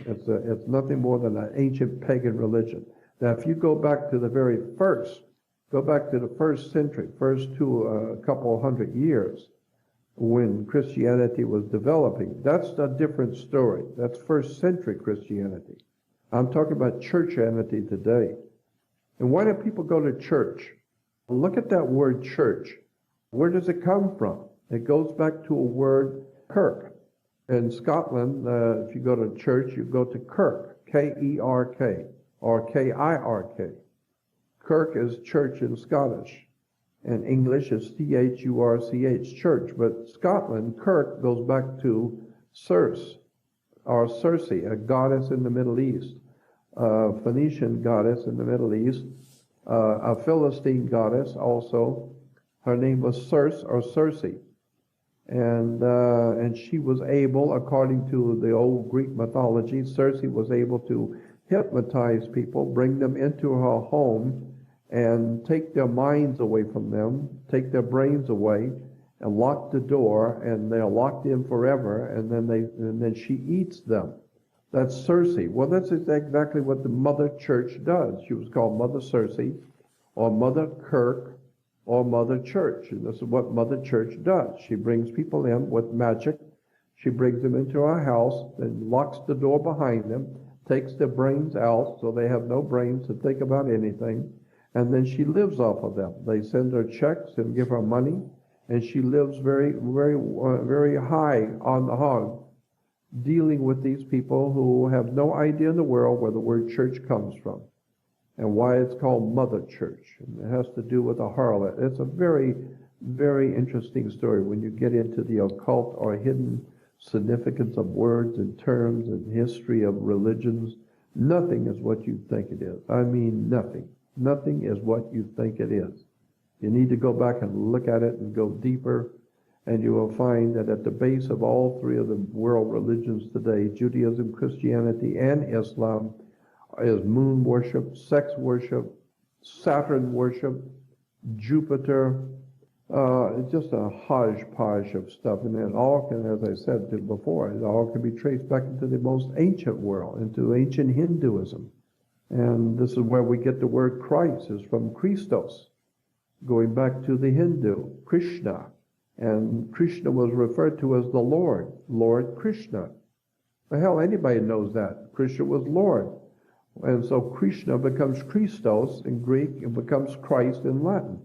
It's nothing more than an ancient pagan religion. Now, if you go back to the first century, first to a couple hundred years, when Christianity was developing, that's a different story. That's first century Christianity. I'm talking about churchianity today. And why do people go to church? Look at that word church. Where does it come from? It goes back to a word kirk. In Scotland, if you go to church, you go to kirk, K-E-R-K, or K-I-R-K. Kirk is church in Scottish. And English is C-H-U-R-C-H, church. But Scotland, kirk, goes back to Circe, or Circe, a goddess in the Middle East, a Phoenician goddess in the Middle East, a Philistine goddess also. Her name was Circe, or Circe. And she was able, according to the old Greek mythology, Circe was able to hypnotize people, bring them into her home, and take their minds away from them, take their brains away, and lock the door, and they're locked in forever, and then she eats them. That's Circe. Well, that's exactly what the Mother Church does. She was called Mother Circe, or Mother Kirk, or Mother Church. And this is what Mother Church does. She brings people in with magic. She brings them into her house, and locks the door behind them, takes their brains out, so they have no brains to think about anything. And then she lives off of them. They send her checks and give her money, and she lives very, very, very high on the hog, dealing with these people who have no idea in the world where the word church comes from and why it's called Mother Church. And it has to do with a harlot. It's a very, very interesting story when you get into the occult or hidden significance of words and terms and history of religions. Nothing is what you think it is. I mean, nothing. Nothing is what you think it is. You need to go back and look at it and go deeper, and you will find that at the base of all three of the world religions today, Judaism, Christianity, and Islam, is moon worship, sex worship, Saturn worship, Jupiter. It's just a hodgepodge of stuff, and it all can, as I said before, it all can be traced back into the most ancient world, into ancient Hinduism. And this is where we get the word Christ, is from Christos, going back to the Hindu, Krishna. And Krishna was referred to as the Lord, Lord Krishna. The hell, anybody knows that. Krishna was Lord. And so Krishna becomes Christos in Greek and becomes Christ in Latin.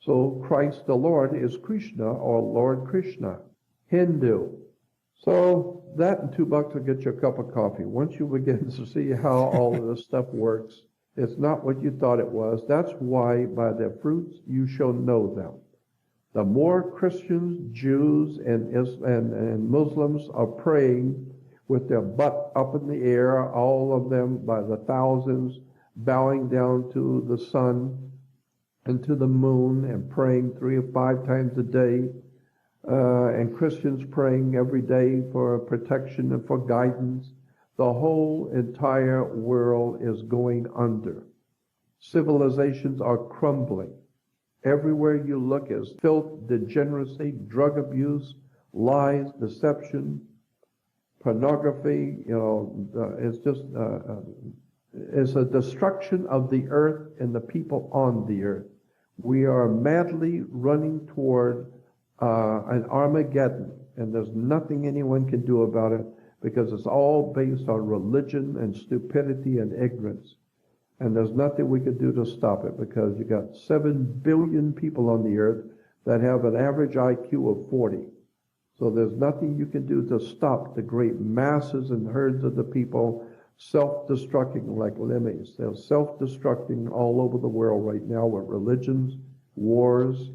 So Christ the Lord is Krishna, or Lord Krishna, Hindu. So that and $2 will get you a cup of coffee. Once you begin to see how all of this stuff works, it's not what you thought it was. That's why by their fruits you shall know them. The more Christians, Jews, and Muslims are praying with their butt up in the air, all of them by the thousands, bowing down to the sun and to the moon and praying 3 or 5 times a day, and Christians praying every day for protection and for guidance. The whole entire world is going under. Civilizations are crumbling. Everywhere you look is filth, degeneracy, drug abuse, lies, deception, pornography, it's just, it's a destruction of the earth and the people on the earth. We are madly running toward an Armageddon, and there's nothing anyone can do about it because it's all based on religion and stupidity and ignorance. And there's nothing we could do to stop it because you got 7 billion people on the earth that have an average IQ of 40. So there's nothing you can do to stop the great masses and herds of the people self-destructing like lemmings. They're self-destructing all over the world right now with religions, wars,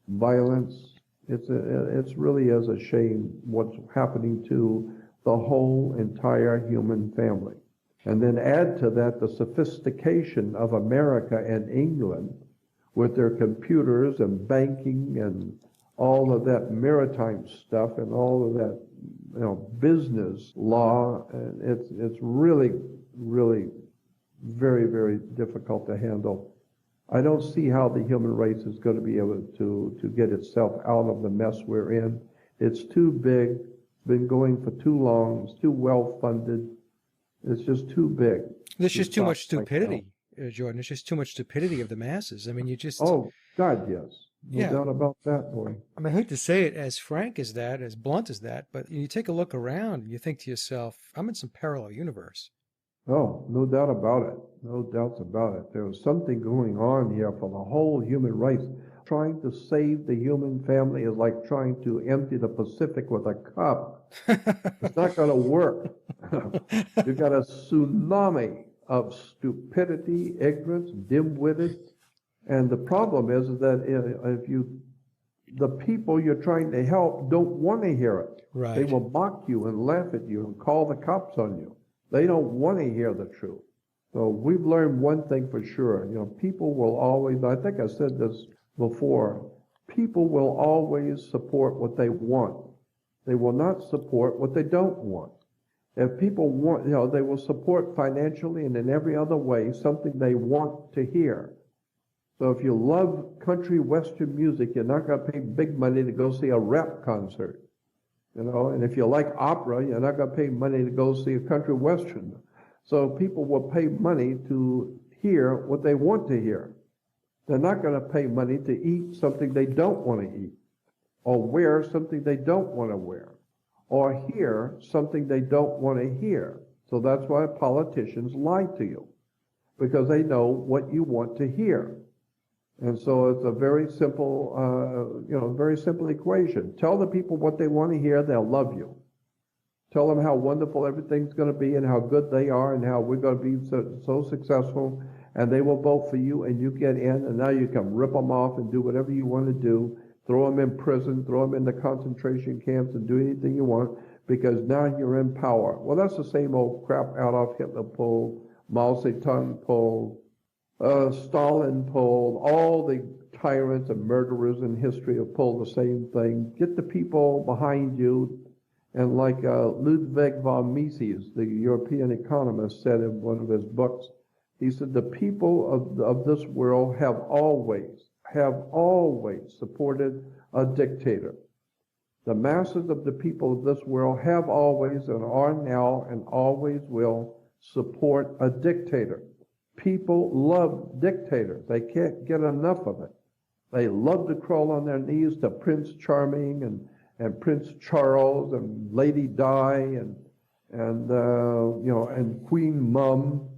violence. It's really is a shame what's happening to the whole entire human family. And then add to that the sophistication of America and England with their computers and banking and all of that maritime stuff and all of that, business law. And it's really, really very, very difficult to handle. I don't see how the human race is going to be able to get itself out of the mess we're in. It's too big, been going for too long, it's too well funded. It's just too big. There's just too much stupidity, Jordan. There's just too much stupidity of the masses. I mean, you just... Oh, God, yes. No doubt about that, boy. I mean, I hate to say it as frank as that, as blunt as that, but you take a look around and you think to yourself, I'm in some parallel universe. Oh, no doubt about it. No doubts about it. There was something going on here for the whole human race. Trying to save the human family is like trying to empty the Pacific with a cup. It's not going to work. You've got a tsunami of stupidity, ignorance, dim-witted. And the problem is that the people you're trying to help don't want to hear it. Right. They will mock you and laugh at you and call the cops on you. They don't want to hear the truth. So we've learned one thing for sure. People will always, I think I said this before, people will always support what they want. They will not support what they don't want. If people want, they will support financially and in every other way something they want to hear. So if you love country western music, you're not going to pay big money to go see a rap concert. And if you like opera, you're not going to pay money to go see a country western. So people will pay money to hear what they want to hear. They're not going to pay money to eat something they don't want to eat, or wear something they don't want to wear, or hear something they don't want to hear. So that's why politicians lie to you, because they know what you want to hear. And so it's a very simple, very simple equation. Tell the people what they want to hear, they'll love you. Tell them how wonderful everything's going to be and how good they are and how we're going to be so successful, and they will vote for you and you get in, and now you can rip them off and do whatever you want to do, throw them in prison, throw them into concentration camps and do anything you want because now you're in power. Well, that's the same old crap Adolf Hitler pulled, Mao Zedong pulled, Stalin pulled, all the tyrants and murderers in history have pulled the same thing. Get the people behind you. And like Ludwig von Mises, the European economist, said in one of his books, he said, the people of this world have always supported a dictator. The masses of the people of this world have always and are now and always will support a dictator. People love dictators. They can't get enough of it. They love to crawl on their knees to Prince Charming and Prince Charles and Lady Di and Queen Mum.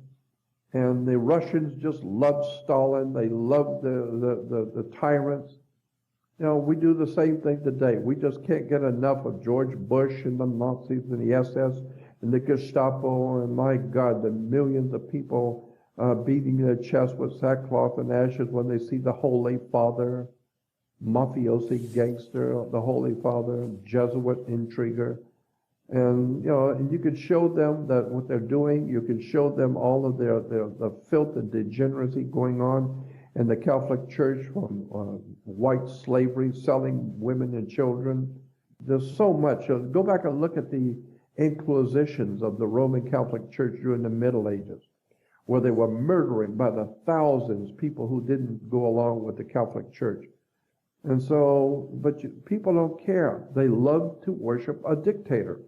And the Russians just love Stalin. They love the tyrants. We do the same thing today. We just can't get enough of George Bush and the Nazis and the SS and the Gestapo. And my God, the millions of people beating their chest with sackcloth and ashes when they see the Holy Father, mafiosi gangster, the Holy Father, Jesuit intriguer. And you can show them that what they're doing. You can show them all of the filth and degeneracy going on in the Catholic Church, from white slavery, selling women and children. There's so much. Go back and look at the inquisitions of the Roman Catholic Church during the Middle Ages, where they were murdering by the thousands people who didn't go along with the Catholic Church. And so, people don't care. They love to worship a dictator.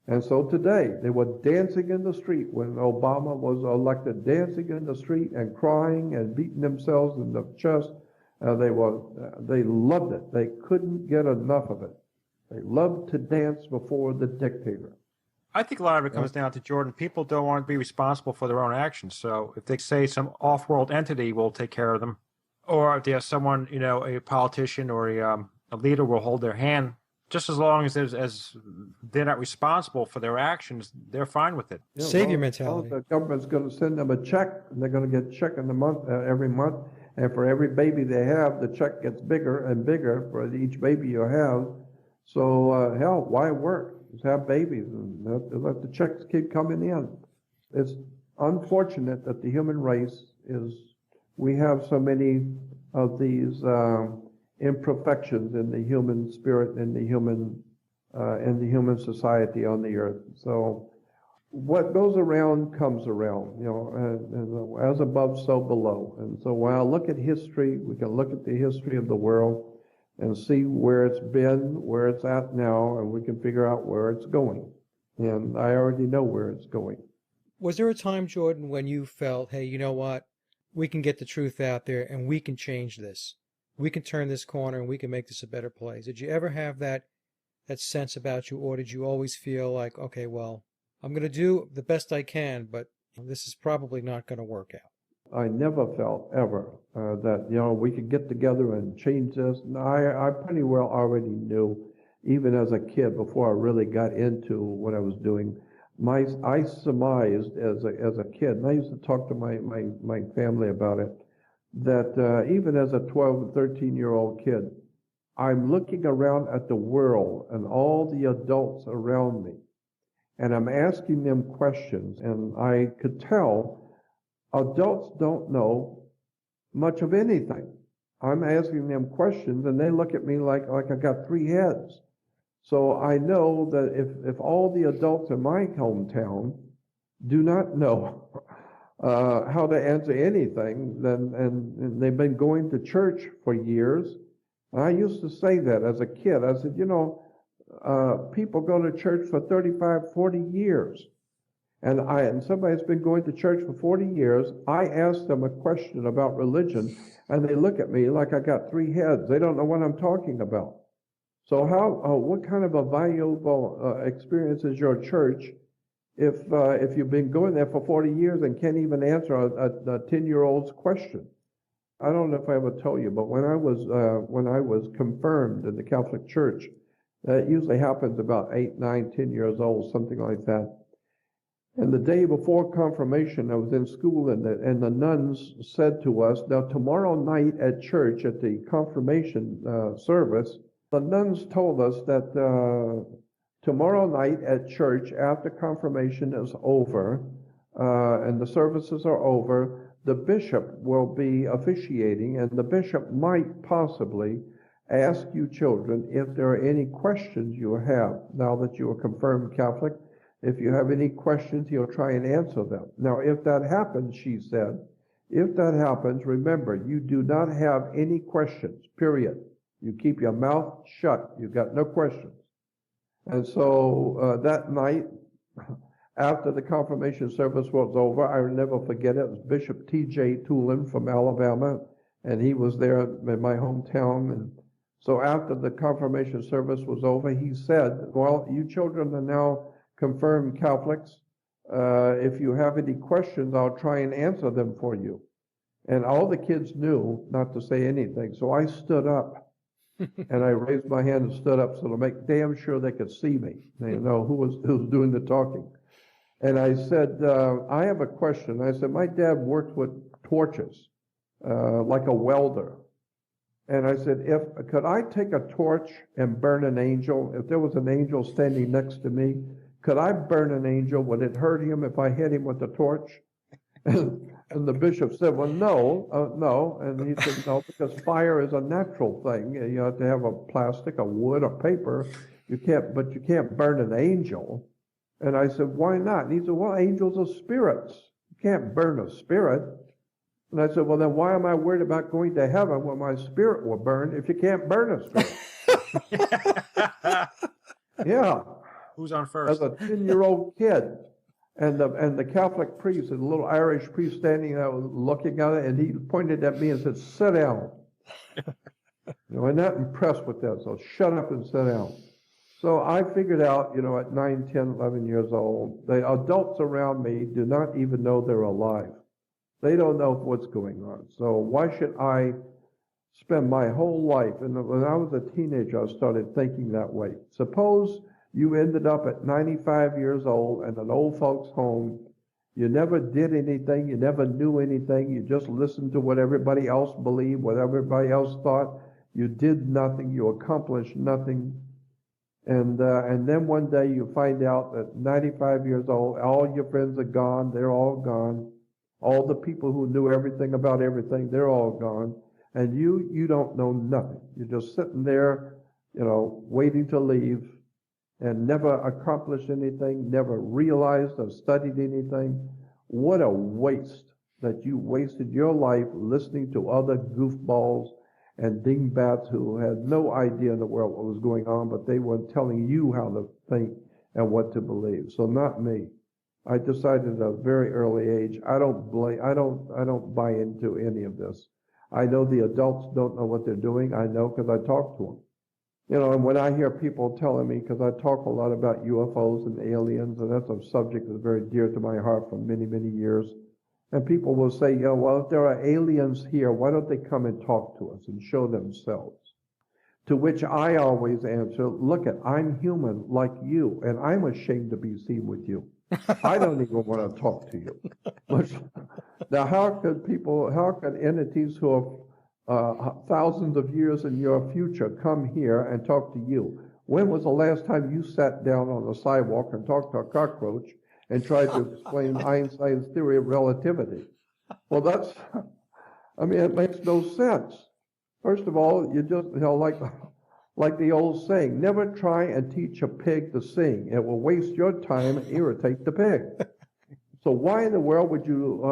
And so today, they were dancing in the street when Obama was elected, dancing in the street and crying and beating themselves in the chest. They loved it. They couldn't get enough of it. They loved to dance before the dictator. I think a lot of it comes down to, Jordan, people don't want to be responsible for their own actions. So if they say some off-world entity will take care of them, or if there's someone, a politician or a leader will hold their hand, just as long as they're not responsible for their actions, they're fine with it. Savior mentality. The government's going to send them a check, and they're going to get a check in the month every month, and for every baby they have, the check gets bigger and bigger for each baby you have. So hell, why work? Just have babies and let the checks keep coming in. It's unfortunate that the human race we have so many of these imperfections in the human spirit, in the human society on the earth. So what goes around comes around, and as above, so below. And so when I look at history, we can look at the history of the world and see where it's been, where it's at now, and we can figure out where it's going. And I already know where it's going. Was there a time, Jordan, when you felt, hey, you know what? We can get the truth out there and we can change this. We can turn this corner and we can make this a better place. Did you ever have that sense about you, or did you always feel like, okay, well, I'm going to do the best I can, but this is probably not going to work out? I never felt ever that, we could get together and change this. No, I pretty well already knew, even as a kid, before I really got into what I was doing. I surmised as a kid, and I used to talk to my family about it, that even as a 12 and 13-year-old kid, I'm looking around at the world and all the adults around me, and I'm asking them questions, and I could tell adults don't know much of anything. I'm asking them questions, and they look at me like I got three heads. So I know that if all the adults in my hometown do not know how to answer anything, then and they've been going to church for years. And I used to say that as a kid. I said, people go to church for 35, 40 years. And somebody's been going to church for 40 years. I ask them a question about religion, and they look at me like I got three heads. They don't know what I'm talking about. So what kind of a valuable experience is your church if you've been going there for 40 years and can't even answer a 10-year-old's question? I don't know if I ever told you, but when I was confirmed in the Catholic Church, that usually happens about 8, 9, 10 years old, something like that. And the day before confirmation, I was in school, and the nuns said to us, now tomorrow night at church, at the confirmation service, the nuns told us that tomorrow night at church, after confirmation is over, and the services are over, the bishop will be officiating, and the bishop might possibly ask you children if there are any questions you have now that you are confirmed Catholic. If you have any questions, he'll try and answer them. Now, if that happens, she said, if that happens, remember, you do not have any questions, period. You keep your mouth shut. You've got no questions. And so that night, after the confirmation service was over, I'll never forget it. It was Bishop T.J. Tulin from Alabama, and he was there in my hometown. And so after the confirmation service was over, he said, well, you children are now confirmed Catholics. If you have any questions, I'll try and answer them for you. And all the kids knew not to say anything. So I stood up and I raised my hand and stood up so to make damn sure they could see me. They know who was doing the talking. And I said, I have a question. I said, my dad worked with torches, like a welder. And I said, could I take a torch and burn an angel? If there was an angel standing next to me, could I burn an angel? Would it hurt him if I hit him with the torch? And the bishop said, well, no. And he said, no, because fire is a natural thing. You have to have a plastic, a wood, a paper. But you can't burn an angel. And I said, why not? And he said, well, angels are spirits. You can't burn a spirit. And I said, well, then why am I worried about going to heaven when my spirit will burn if you can't burn a spirit? Yeah. Who's on as first? a 10-year-old kid. And the Catholic priest, and the little Irish priest standing there looking at it, and he pointed at me and said, "Sit down." I'm not impressed with that, so shut up and sit down. So I figured out, at 9, 10, 11 years old, the adults around me do not even know they're alive. They don't know what's going on. So why should I spend my whole life? And when I was a teenager, I started thinking that way. Suppose you ended up at 95 years old in an old folks' home. You never did anything. You never knew anything. You just listened to what everybody else believed, what everybody else thought. You did nothing. You accomplished nothing. And then one day you find out that 95 years old, all your friends are gone. They're all gone. All the people who knew everything about everything, they're all gone. And you don't know nothing. You're just sitting there, waiting to leave, and never accomplished anything, never realized or studied anything. What a waste that you wasted your life listening to other goofballs and dingbats who had no idea in the world what was going on, but they were telling you how to think and what to believe. So not me. I decided at a very early age, I don't buy into any of this. I know the adults don't know what they're doing. I know because I talk to them. And when I hear people telling me, because I talk a lot about UFOs and aliens, and that's a subject that's very dear to my heart for many, many years, and people will say, well, if there are aliens here, why don't they come and talk to us and show themselves? To which I always answer, look, I'm human like you, and I'm ashamed to be seen with you. I don't even want to talk to you. Now, how could entities who are thousands of years in your future come here and talk to you? When was the last time you sat down on the sidewalk and talked to a cockroach and tried to explain Einstein's theory of relativity? Well, it makes no sense. First of all, you just, like the old saying, never try and teach a pig to sing. It will waste your time and irritate the pig. So why in the world would you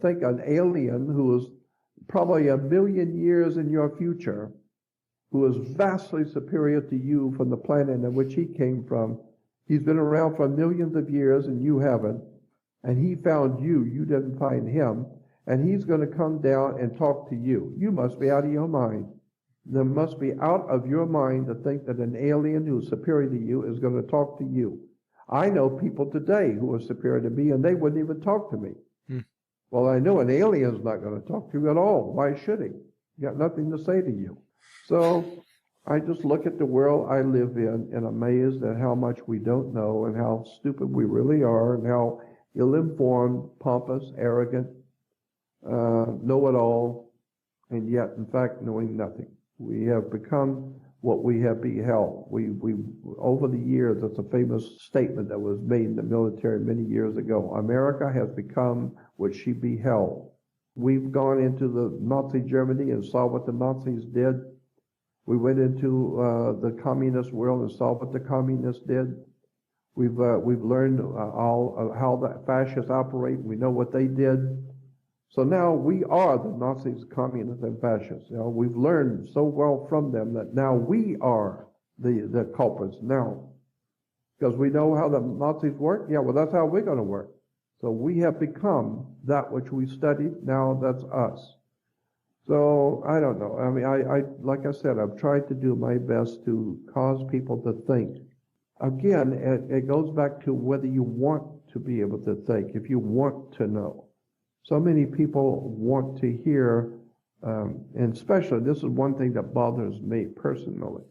think an alien who is probably 1,000,000 years in your future, who is vastly superior to you from the planet in which he came from? He's been around for millions of years and you haven't, and he found you didn't find him, and he's going to come down and talk to you. You must be out of your mind. There must be out of your mind to think that an alien who's superior to you is going to talk to you. I know people today who are superior to me, and they wouldn't even talk to me. Well, I know an alien's not going to talk to you at all. Why should he? He got nothing to say to you. So I just look at the world I live in and amazed at how much we don't know and how stupid we really are and how ill-informed, pompous, arrogant, know-it-all, and yet, in fact, knowing nothing. We have become what we have beheld. We over the years, that's a famous statement that was made in the military many years ago. America has become what she beheld. We've gone into the Nazi Germany and saw what the Nazis did. We went into the communist world and saw what the communists did. We've learned how the fascists operate. We know what they did. So now we are the Nazis, communists, and fascists. We've learned so well from them that now we are the culprits now. Because we know how the Nazis work. Yeah, well, that's how we're going to work. So we have become that which we studied. Now that's us. So I don't know. I mean, I like I said, I've tried to do my best to cause people to think. Again, it goes back to whether you want to be able to think, if you want to know. So many people want to hear, and especially this is one thing that bothers me personally.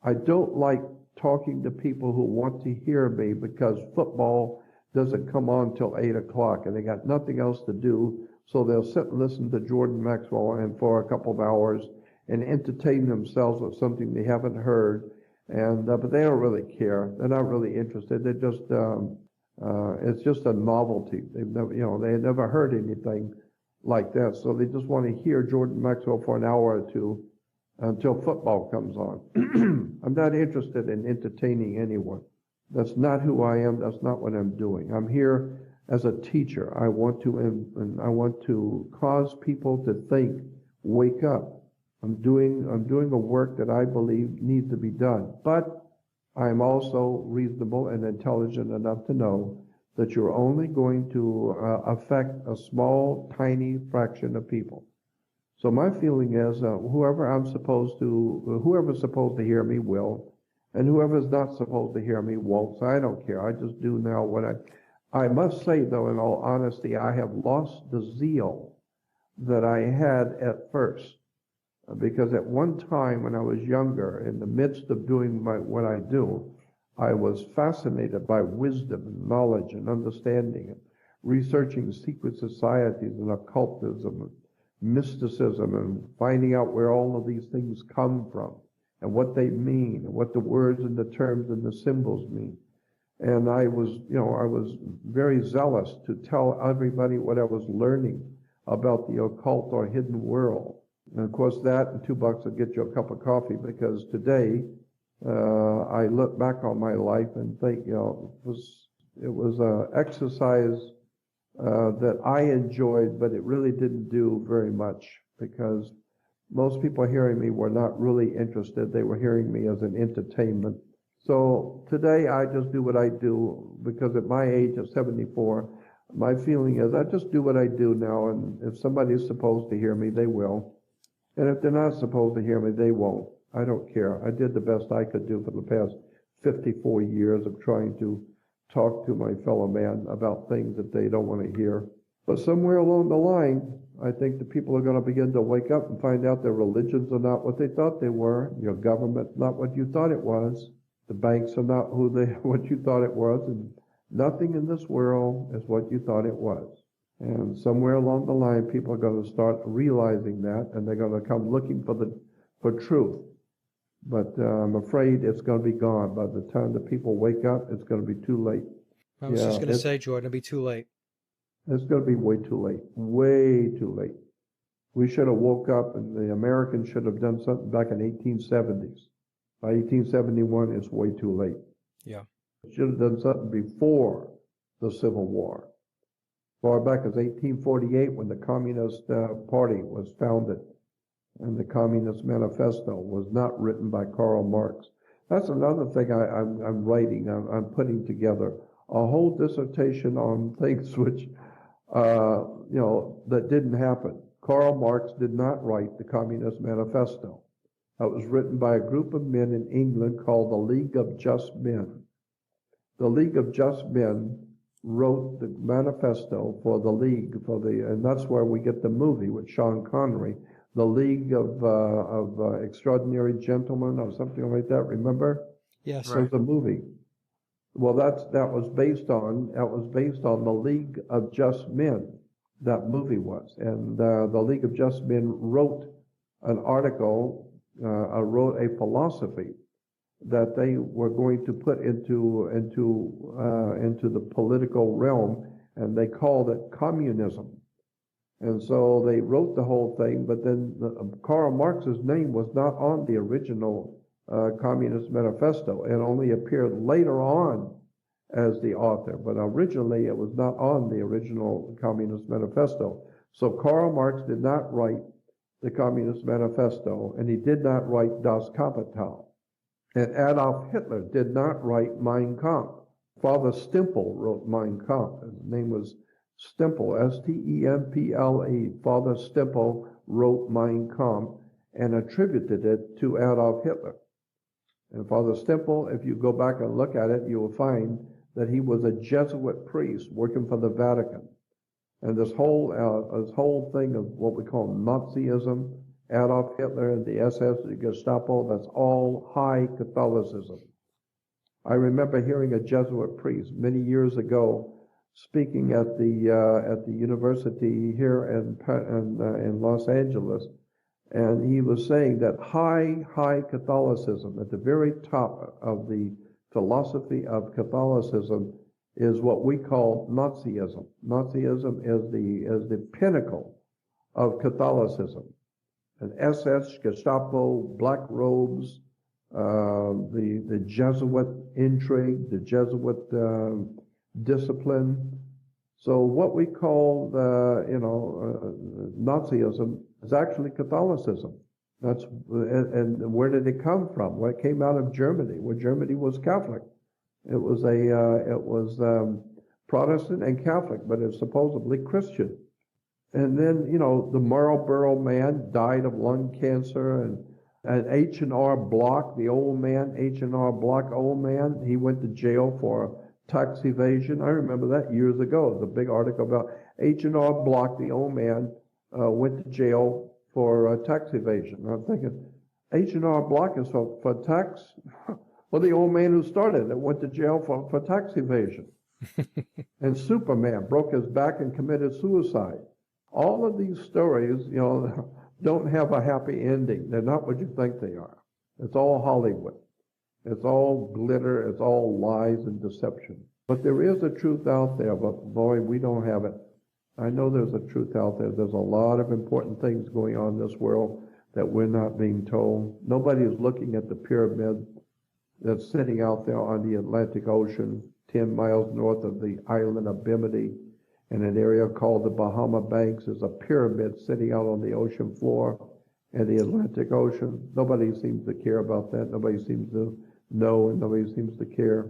I don't like talking to people who want to hear me because football doesn't come on till 8 o'clock and they got nothing else to do. So they'll sit and listen to Jordan Maxwell and for a couple of hours and entertain themselves with something they haven't heard. And but they don't really care. They're not really interested. They're just it's just a novelty. They've never, they had never heard anything like that. So they just want to hear Jordan Maxwell for an hour or two until football comes on. I'm not interested in entertaining anyone. That's not who I am. That's not what I'm doing. I'm here as a teacher. I want to cause people to think, wake up. I'm doing a work that I believe needs to be done. But I'm also reasonable and intelligent enough to know that you're only going to affect a small, tiny fraction of people. So my feeling is whoever's supposed to hear me will, and whoever's not supposed to hear me won't. So I don't care. I just do now what I must say, though, in all honesty, I have lost the zeal that I had at first. Because at one time when I was younger, in the midst of doing what I do, I was fascinated by wisdom and knowledge and understanding and researching secret societies and occultism and mysticism and finding out where all of these things come from and what they mean and what the words and the terms and the symbols mean. And I was very zealous to tell everybody what I was learning about the occult or hidden world. And of course, that and $2 will get you a cup of coffee, because today I look back on my life and think, it was an exercise that I enjoyed, but it really didn't do very much, because most people hearing me were not really interested. They were hearing me as an entertainment. So today I just do what I do, because at my age of 74, my feeling is I just do what I do now, and if somebody's supposed to hear me, they will. And if they're not supposed to hear me, they won't. I don't care. I did the best I could do for the past 54 years of trying to talk to my fellow man about things that they don't want to hear. But somewhere along the line, I think the people are going to begin to wake up and find out their religions are not what they thought they were. Your government's not what you thought it was. The banks are not what you thought it was. And nothing in this world is what you thought it was. And somewhere along the line, people are going to start realizing that, and they're going to come looking for truth. But I'm afraid it's going to be gone. By the time the people wake up, it's going to be too late. I was just going to say, Jordan, it'll be too late. It's going to be way too late. Way too late. We should have woke up, and the Americans should have done something back in 1870s. By 1871, it's way too late. Yeah. Should have done something before the Civil War. Far back as 1848, when the Communist Party was founded, and the Communist Manifesto was not written by Karl Marx. That's another thing I'm writing. I'm putting together a whole dissertation on things which, that didn't happen. Karl Marx did not write the Communist Manifesto. It was written by a group of men in England called the League of Just Men. The League of Just Men wrote the manifesto for the League, and that's where we get the movie with Sean Connery, the League of Extraordinary Gentlemen or something like that. Remember? Yes. Right. There's a movie. Well, that was based on the League of Just Men. That movie was, and the League of Just Men wrote an article, wrote a philosophy that they were going to put into the political realm, and they called it communism. And so they wrote the whole thing, but then Karl Marx's name was not on the original Communist Manifesto. It only appeared later on as the author, but originally it was not on the original Communist Manifesto. So Karl Marx did not write the Communist Manifesto, and he did not write Das Kapital. And Adolf Hitler did not write Mein Kampf. Father Stemple wrote Mein Kampf. His name was Stemple, S-T-E-M-P-L-E. Father Stemple wrote Mein Kampf and attributed it to Adolf Hitler. And Father Stemple, if you go back and look at it, you will find that he was a Jesuit priest working for the Vatican. And this whole thing of what we call Nazism, Adolf Hitler and the SS, the Gestapo, that's all high Catholicism. I remember hearing a Jesuit priest many years ago speaking at the university here in Los Angeles, and he was saying that high Catholicism, at the very top of the philosophy of Catholicism, is what we call Nazism. Nazism is the pinnacle of Catholicism. And SS, Gestapo, black robes, the Jesuit intrigue, the Jesuit discipline. So what we call Nazism is actually Catholicism. And where did it come from? Well, it came out of Germany, where Germany was Catholic. It was Protestant and Catholic, but it's supposedly Christian. And then, the Marlboro man died of lung cancer, and H&R Block, the old man, H&R Block old man, he went to jail for tax evasion. I remember that years ago. The big article about H&R Block, the old man, went to jail for tax evasion. I'm thinking, H&R Block is for tax? Well, the old man who started it went to jail for tax evasion. And Superman broke his back and committed suicide. All of these stories, don't have a happy ending. They're not what you think they are. It's all Hollywood. It's all glitter. It's all lies and deception. But there is a truth out there, but boy, we don't have it. I know there's a truth out there. There's a lot of important things going on in this world that we're not being told. Nobody is looking at the pyramid that's sitting out there on the Atlantic Ocean, 10 miles north of the island of Bimini, in an area called the Bahama Banks. Is a pyramid sitting out on the ocean floor in the Atlantic Ocean. Nobody seems to care about that. Nobody seems to know, and nobody seems to care.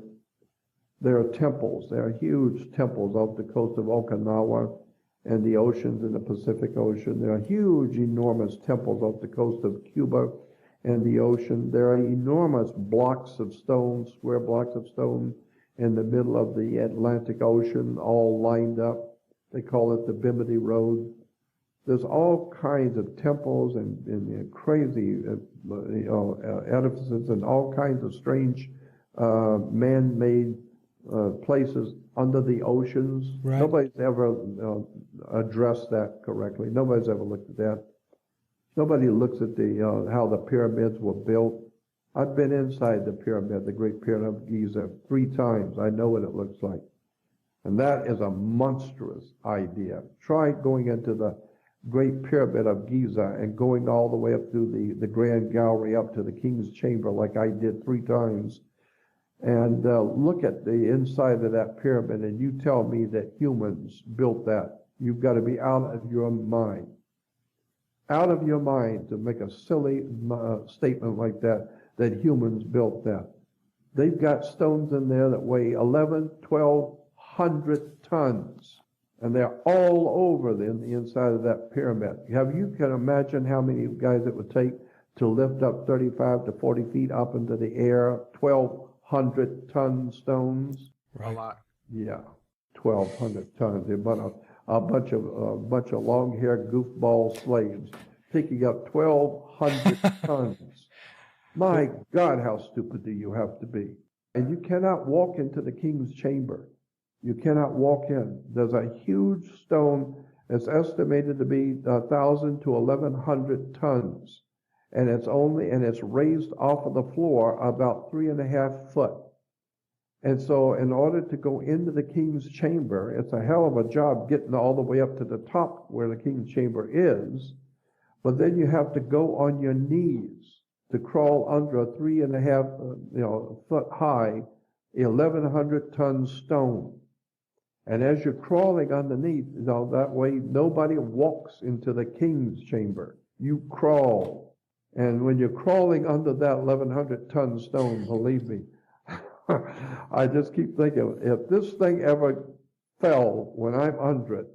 There are temples. There are huge temples off the coast of Okinawa and the oceans in the Pacific Ocean. There are huge, enormous temples off the coast of Cuba and the ocean. There are enormous blocks of stone, square blocks of stone in the middle of the Atlantic Ocean, all lined up. They call it the Bimini Road. There's all kinds of temples and crazy edifices and all kinds of strange man-made places under the oceans. Right. Nobody's ever addressed that correctly. Nobody's ever looked at that. Nobody looks at the how the pyramids were built. I've been inside the pyramid, the Great Pyramid of Giza, 3 times. I know what it looks like. And that is a monstrous idea. Try going into the Great Pyramid of Giza and going all the way up through the Grand Gallery up to the King's Chamber like I did 3 times. And look at the inside of that pyramid, and you tell me that humans built that. You've got to be out of your mind. Out of your mind to make a silly statement like that humans built that. They've got stones in there that weigh 1,200 tons, and they're all over the inside of that pyramid. You can imagine how many guys it would take to lift up 35 to 40 feet up into the air, 1,200-ton stones? Right. A lot. Yeah, 1,200 tons. They're about a bunch of long-haired goofball slaves picking up 1,200 tons. My God, how stupid do you have to be? And you cannot walk into the King's Chamber. You cannot walk in. There's a huge stone that's estimated to be 1,000 to 1,100 tons. And it's raised off of the floor about 3.5 foot. And so in order to go into the King's Chamber, it's a hell of a job getting all the way up to the top where the King's Chamber is. But then you have to go on your knees to crawl under a 3.5 foot high, 1,100-ton stone. And as you're crawling underneath, that way nobody walks into the King's Chamber. You crawl. And when you're crawling under that 1,100-ton stone, believe me, I just keep thinking, if this thing ever fell when I'm under it,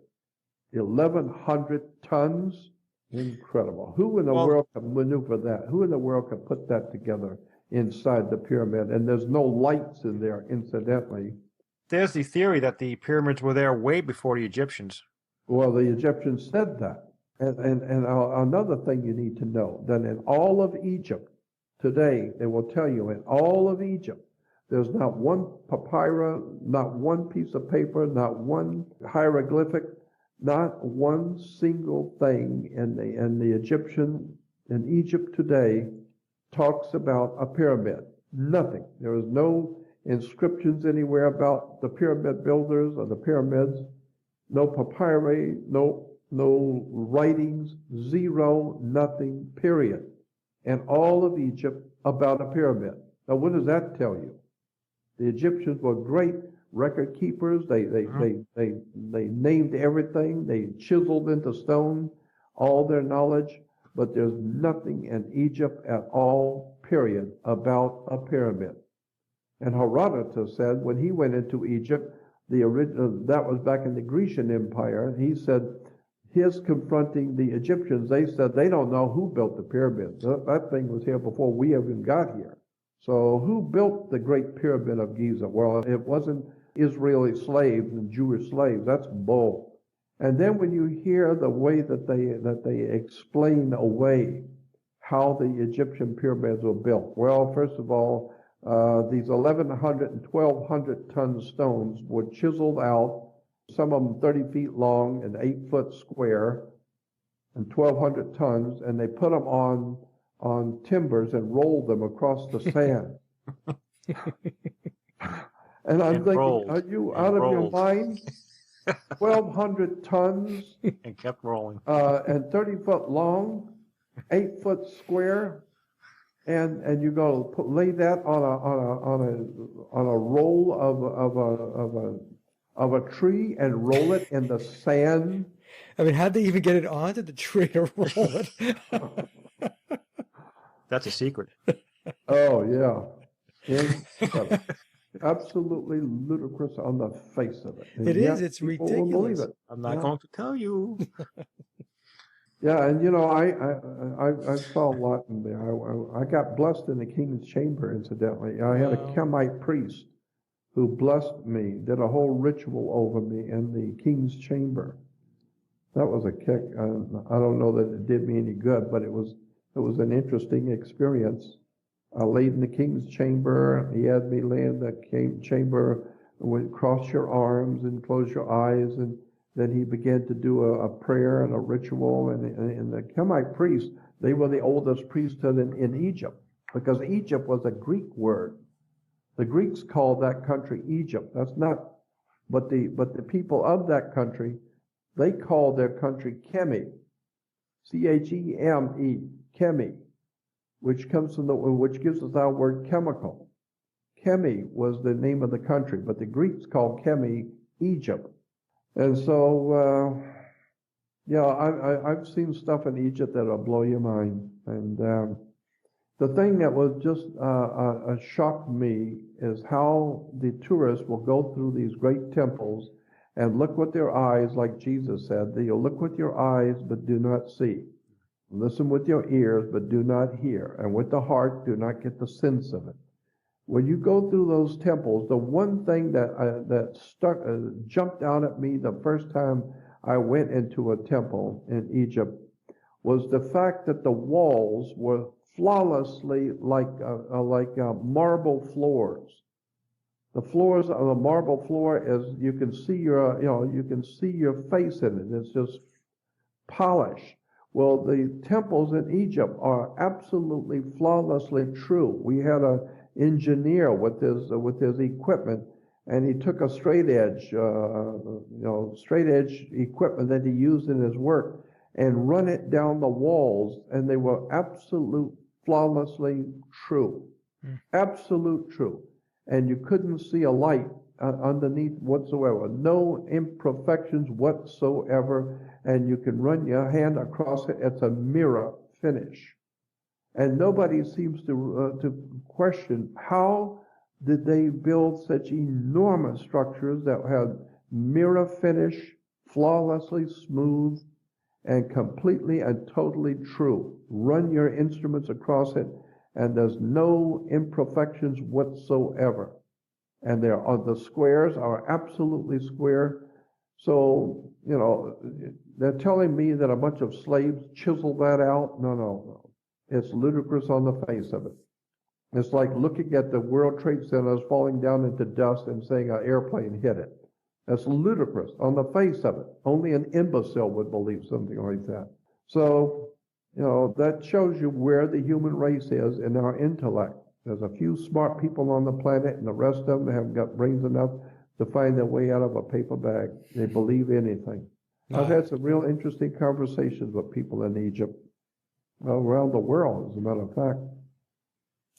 1,100 tons, incredible. Who in the world can maneuver that? Who in the world can put that together inside the pyramid? And there's no lights in there, incidentally. There's the theory that the pyramids were there way before the Egyptians. Well, the Egyptians said that. And another thing you need to know, that in all of Egypt today, they will tell you, in all of Egypt, there's not one papyrus, not one piece of paper, not one hieroglyphic, not one single thing in Egypt today talks about a pyramid. Nothing. There is no inscriptions anywhere about the pyramid builders or the pyramids. No papyri, no writings, zero, nothing, period. In all of Egypt about a pyramid. Now, what does that tell you? The Egyptians were great record keepers. They named everything. They chiseled into stone all their knowledge. but there's nothing in Egypt at all, period, about a pyramid. And Herodotus said when he went into Egypt, the original, that was back in the Grecian Empire, he said his confronting the Egyptians, they said they don't know who built the pyramids. That thing was here before we even got here. So who built the Great Pyramid of Giza? Well, it wasn't Israeli slaves and Jewish slaves. That's bull. And then when you hear the way that they explain away how the Egyptian pyramids were built, well, first of all, these 1,100 and 1,200 ton stones were chiseled out, some of them 30 feet long and 8 foot square, and 1,200 tons, and they put them on timbers and rolled them across the sand. And I'm thinking, rolled, are you out of your mind? 1,200 tons and kept rolling, and 30 foot long, 8 foot square. And you go lay that on a roll of a tree and roll it in the sand. I mean, how'd they even get it onto the tree to roll it? That's a secret. Oh yeah, absolutely ludicrous on the face of it. And it is. It's ridiculous. Believe it. I'm not going to tell you. Yeah, and you know, I saw a lot in there. I got blessed in the king's chamber, incidentally. I had a Chemite priest who blessed me, did a whole ritual over me in the king's chamber. That was a kick. I don't know that it did me any good, but it was an interesting experience. I laid in the king's chamber. He had me lay in the chamber, cross your arms and close your eyes, and then he began to do a prayer and a ritual. And the Chemite priests, they were the oldest priesthood in Egypt, because Egypt was a Greek word. The Greeks called that country Egypt. That's not, but the people of that country, they called their country Cheme, Cheme, Cheme, which gives us our word chemical. Cheme was the name of the country, but the Greeks called Cheme Egypt. And so, I've seen stuff in Egypt that'll blow your mind. And the thing that was just shocked me is how the tourists will go through these great temples and look with their eyes, like Jesus said, you'll look with your eyes but do not see. Listen with your ears but do not hear. And with the heart do not get the sense of it. When you go through those temples, the one thing that jumped out at me the first time I went into a temple in Egypt was the fact that the walls were flawlessly like marble floors. The floors of the marble floor is you can see your face in it. It's just polished. Well, the temples in Egypt are absolutely flawlessly true. We had a engineer with his equipment, and he took a straight edge equipment that he used in his work and run it down the walls, and they were absolute flawlessly true. Absolute true. And you couldn't see a light underneath whatsoever. No imperfections whatsoever, and you can run your hand across it. It's a mirror finish. And nobody seems to question how did they build such enormous structures that had mirror finish, flawlessly smooth, and completely and totally true. Run your instruments across it, and there's no imperfections whatsoever. And the squares are absolutely square. So, they're telling me that a bunch of slaves chiseled that out. No. It's ludicrous on the face of it. It's like looking at the World Trade Centers falling down into dust and saying an airplane hit it. That's ludicrous on the face of it. Only an imbecile would believe something like that. So, that shows you where the human race is in our intellect. There's a few smart people on the planet, and the rest of them haven't got brains enough to find their way out of a paper bag. They believe anything. I've had some real interesting conversations with people in Egypt, around the world, as a matter of fact.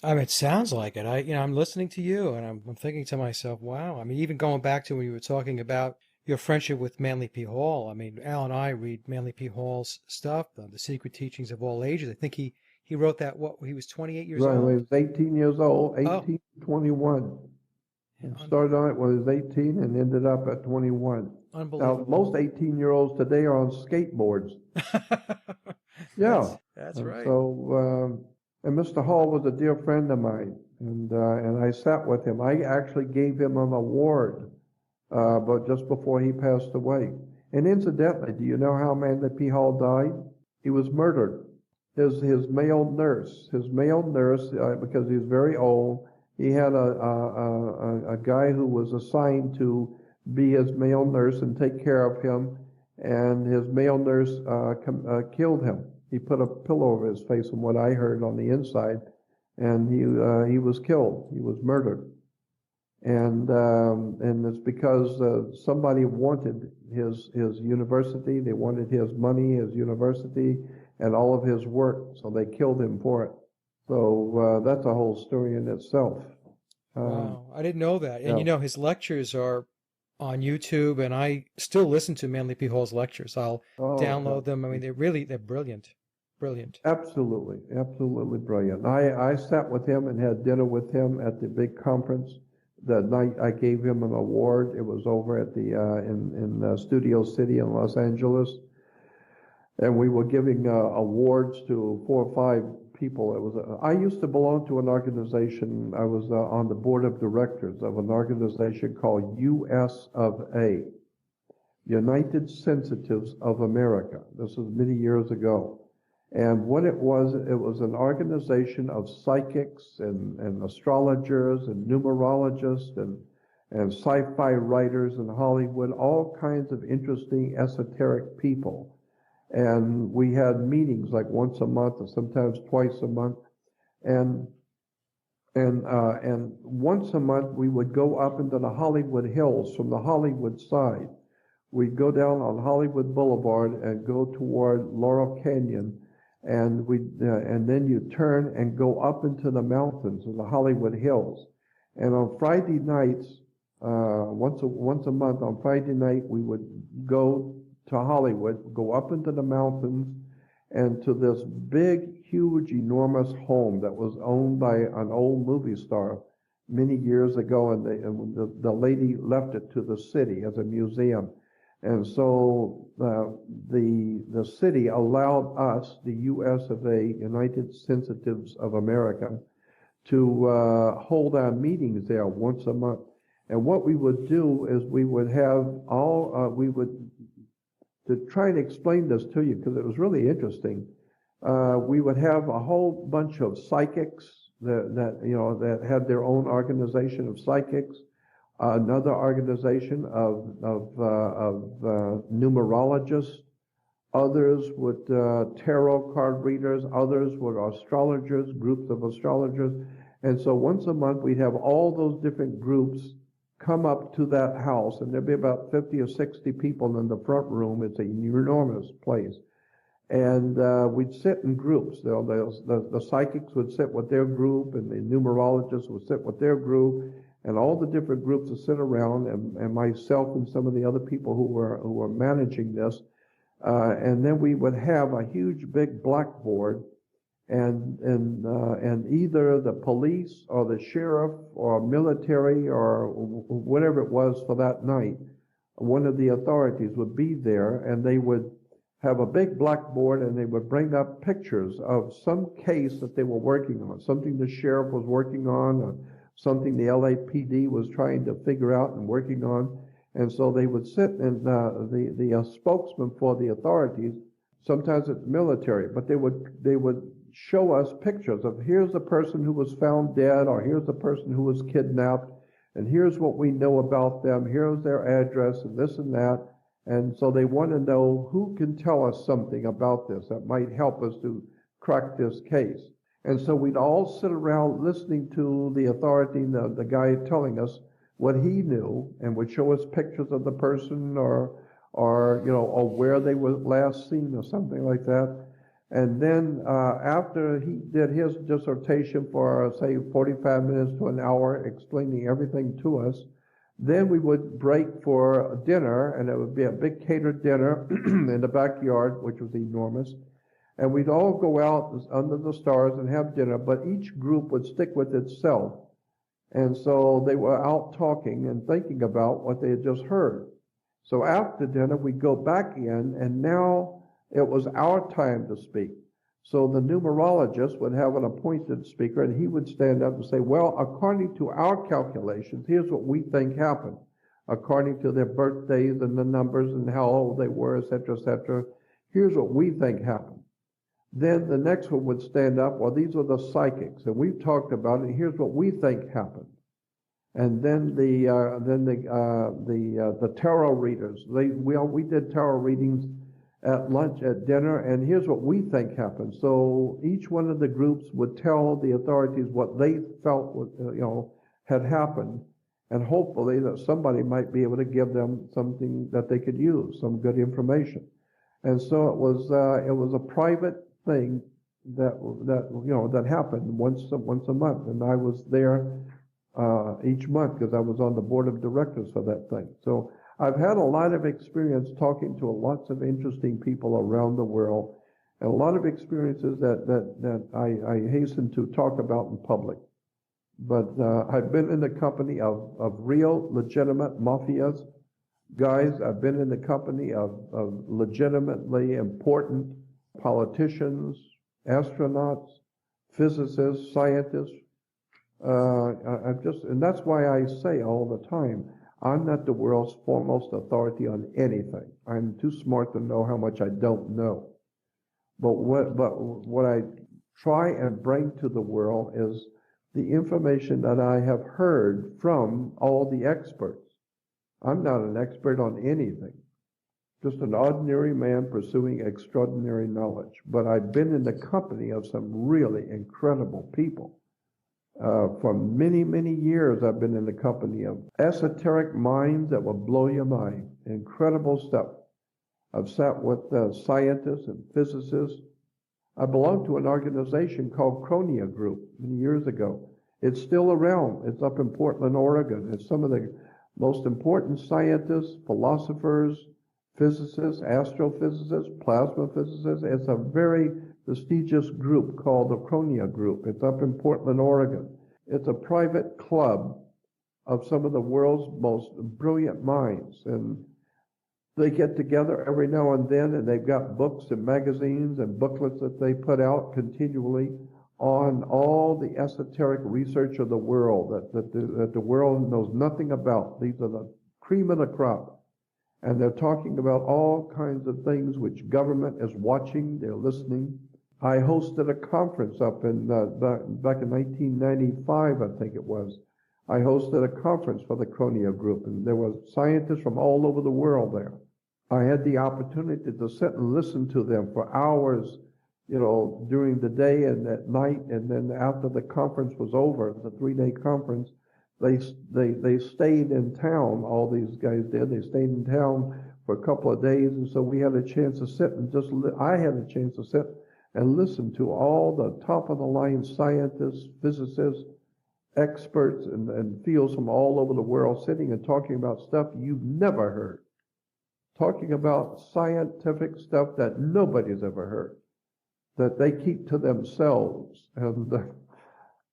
I mean, it sounds like it. I'm listening to you, and I'm thinking to myself, wow. I mean, even going back to when you were talking about, your friendship with Manly P. Hall. I mean, Al and I read Manly P. Hall's stuff, The Secret Teachings of All Ages. I think he wrote that when he was 28 years Right, when he old. was 18 years old, Oh, 18 to 21. yeah, And started on it when he was 18 and ended up at 21. Now, unbelievable. most 18-year-olds today are on skateboards. Yeah. That's And right. so, and Mr. Hall was a dear friend of mine, and I sat with him. I actually gave him an award, but just before he passed away. And incidentally, do you know how Amanda P. Hall died? He was murdered. His male nurse, because he was very old, he had a guy who was assigned to be his male nurse and take care of him, and his male nurse killed him. He put a pillow over his face, from what I heard on the inside, and he was killed. He was murdered, and it's because somebody wanted his university. They wanted his money, his university, and all of his work, so they killed him for it. So that's a whole story in itself. Wow, I didn't know that. And Yeah. you know, his lectures are on YouTube, and I still listen to Manly P. Hall's lectures. I'll Oh, download them. I mean, they're brilliant, brilliant. absolutely, absolutely brilliant. I sat with him and had dinner with him at the big conference. The night I gave him an award, it was over at the in Studio City in Los Angeles, and we were giving awards to 4 or 5 people. It was I used to belong to an organization. I was on the board of directors of an organization called US of A, United Sensitives of America. This was many years ago. And what it was an organization of psychics and astrologers and numerologists and sci-fi writers in Hollywood, all kinds of interesting esoteric people. And we had meetings like once a month or sometimes twice a month. And once a month we would go up into the Hollywood Hills from the Hollywood side. We'd go down on Hollywood Boulevard and go toward Laurel Canyon, and and then you turn and go up into the mountains of the Hollywood Hills. And on Friday nights, once a month on Friday night, we would go to Hollywood, go up into the mountains, and to this big, huge, enormous home that was owned by an old movie star many years ago, and the lady left it to the city as a museum. And so the city allowed us, the US of A, United Sensitives of America, to hold our meetings there once a month. And what we would do is we would have to try and explain this to you, because it was really interesting. We would have a whole bunch of psychics that had their own organization of psychics, another organization of numerologists, others with tarot card readers, others with astrologers, groups of astrologers. And so once a month we'd have all those different groups come up to that house, and there'd be about 50 or 60 people in the front room. It's an enormous place. And we'd sit in groups. The psychics would sit with their group, and the numerologists would sit with their group, and all the different groups would sit around, and myself and some of the other people who were managing this. And then we would have a huge big blackboard, and either the police or the sheriff or military or whatever it was for that night, one of the authorities would be there, and they would have a big blackboard, and they would bring up pictures of some case that they were working on, something the sheriff was working on, or something the LAPD was trying to figure out and working on. And so they would sit, and the spokesman for the authorities, sometimes it's military, but they would show us pictures of, here's the person who was found dead, or here's the person who was kidnapped, and here's what we know about them, here's their address, and this and that. And so they want to know who can tell us something about this that might help us to crack this case. And so we'd all sit around listening to the authority, the guy telling us what he knew, and would show us pictures of the person or where they were last seen or something like that. And then after he did his dissertation for, say, 45 minutes to an hour, explaining everything to us, Then we would break for dinner, and it would be a big catered dinner in the backyard, which was enormous. And we'd all go out under the stars and have dinner, but each group would stick with itself. And so they were out talking and thinking about what they had just heard. So after dinner, we'd go back in, and now it was our time to speak. So the numerologist would have an appointed speaker, and he would stand up and say, well, according to our calculations, here's what we think happened. According to their birthdays and the numbers and how old they were, et cetera, here's what we think happened. Then the next one would stand up, well, these are the psychics, and we've talked about it, here's what we think happened. And then the tarot readers, we did tarot readings at lunch, at dinner, and here's what we think happened. So each one of the groups would tell the authorities what they felt had happened, and hopefully that somebody might be able to give them something that they could use, some good information. And so it was a private thing that happened once a month, and I was there each month because I was on the board of directors for that thing. So I've had a lot of experience talking to lots of interesting people around the world, and a lot of experiences that I hasten to talk about in public. But I've been in the company of real, legitimate mafias guys. I've been in the company of legitimately important politicians, astronauts, physicists, scientists. And that's why I say all the time, I'm not the world's foremost authority on anything. I'm too smart to know how much I don't know. But what I try and bring to the world is the information that I have heard from all the experts. I'm not an expert on anything, just an ordinary man pursuing extraordinary knowledge. But I've been in the company of some really incredible people. For many, many years, I've been in the company of esoteric minds that will blow your mind. Incredible stuff. I've sat with scientists and physicists. I belonged to an organization called Quay Group many years ago. It's still around. It's up in Portland, Oregon. It's some of the most important scientists, philosophers, physicists, astrophysicists, plasma physicists. It's a very prestigious group called the Quay Group. It's up in Portland, Oregon. It's a private club of some of the world's most brilliant minds. And they get together every now and then, and they've got books and magazines and booklets that they put out continually on all the esoteric research of the world that the world knows nothing about. These are the cream of the crop. And they're talking about all kinds of things which government is watching, they're listening. I hosted a conference up in back in 1995, I think it was. I hosted a conference for the Quay Group, and there were scientists from all over the world there. I had the opportunity to sit and listen to them for hours, during the day and at night, and then after the conference was over, the 3-day conference, they stayed in town. All these guys did. They stayed in town for a couple of days, and so we had a chance to sit and I had a chance to sit and listen to all the top-of-the-line scientists, physicists, experts, and fields from all over the world sitting and talking about stuff you've never heard, talking about scientific stuff that nobody's ever heard, that they keep to themselves. And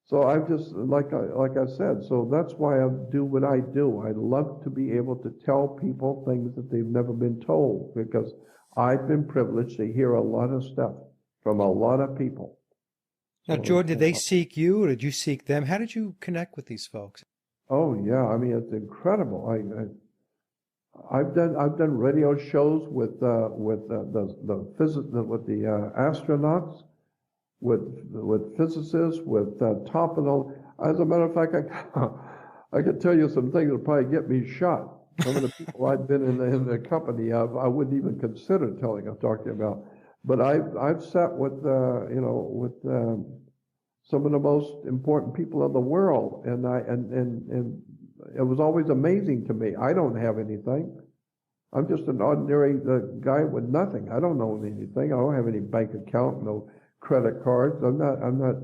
so I've just, like I said, so that's why I do what I do. I love to be able to tell people things that they've never been told, because I've been privileged to hear a lot of stuff from a lot of people. Now, Jordan, did they seek you or did you seek them? How did you connect with these folks? Oh yeah, I mean, it's incredible. I've done radio shows with the astronauts, with physicists, with top of the. As a matter of fact, I could tell you some things that probably get me shot. Some of the people I've been in the company of, I wouldn't even consider talking about. But I've sat with some of the most important people of the world, and it was always amazing to me. I don't have anything. I'm just an ordinary guy with nothing. I don't own anything. I don't have any bank account, no credit cards. I'm not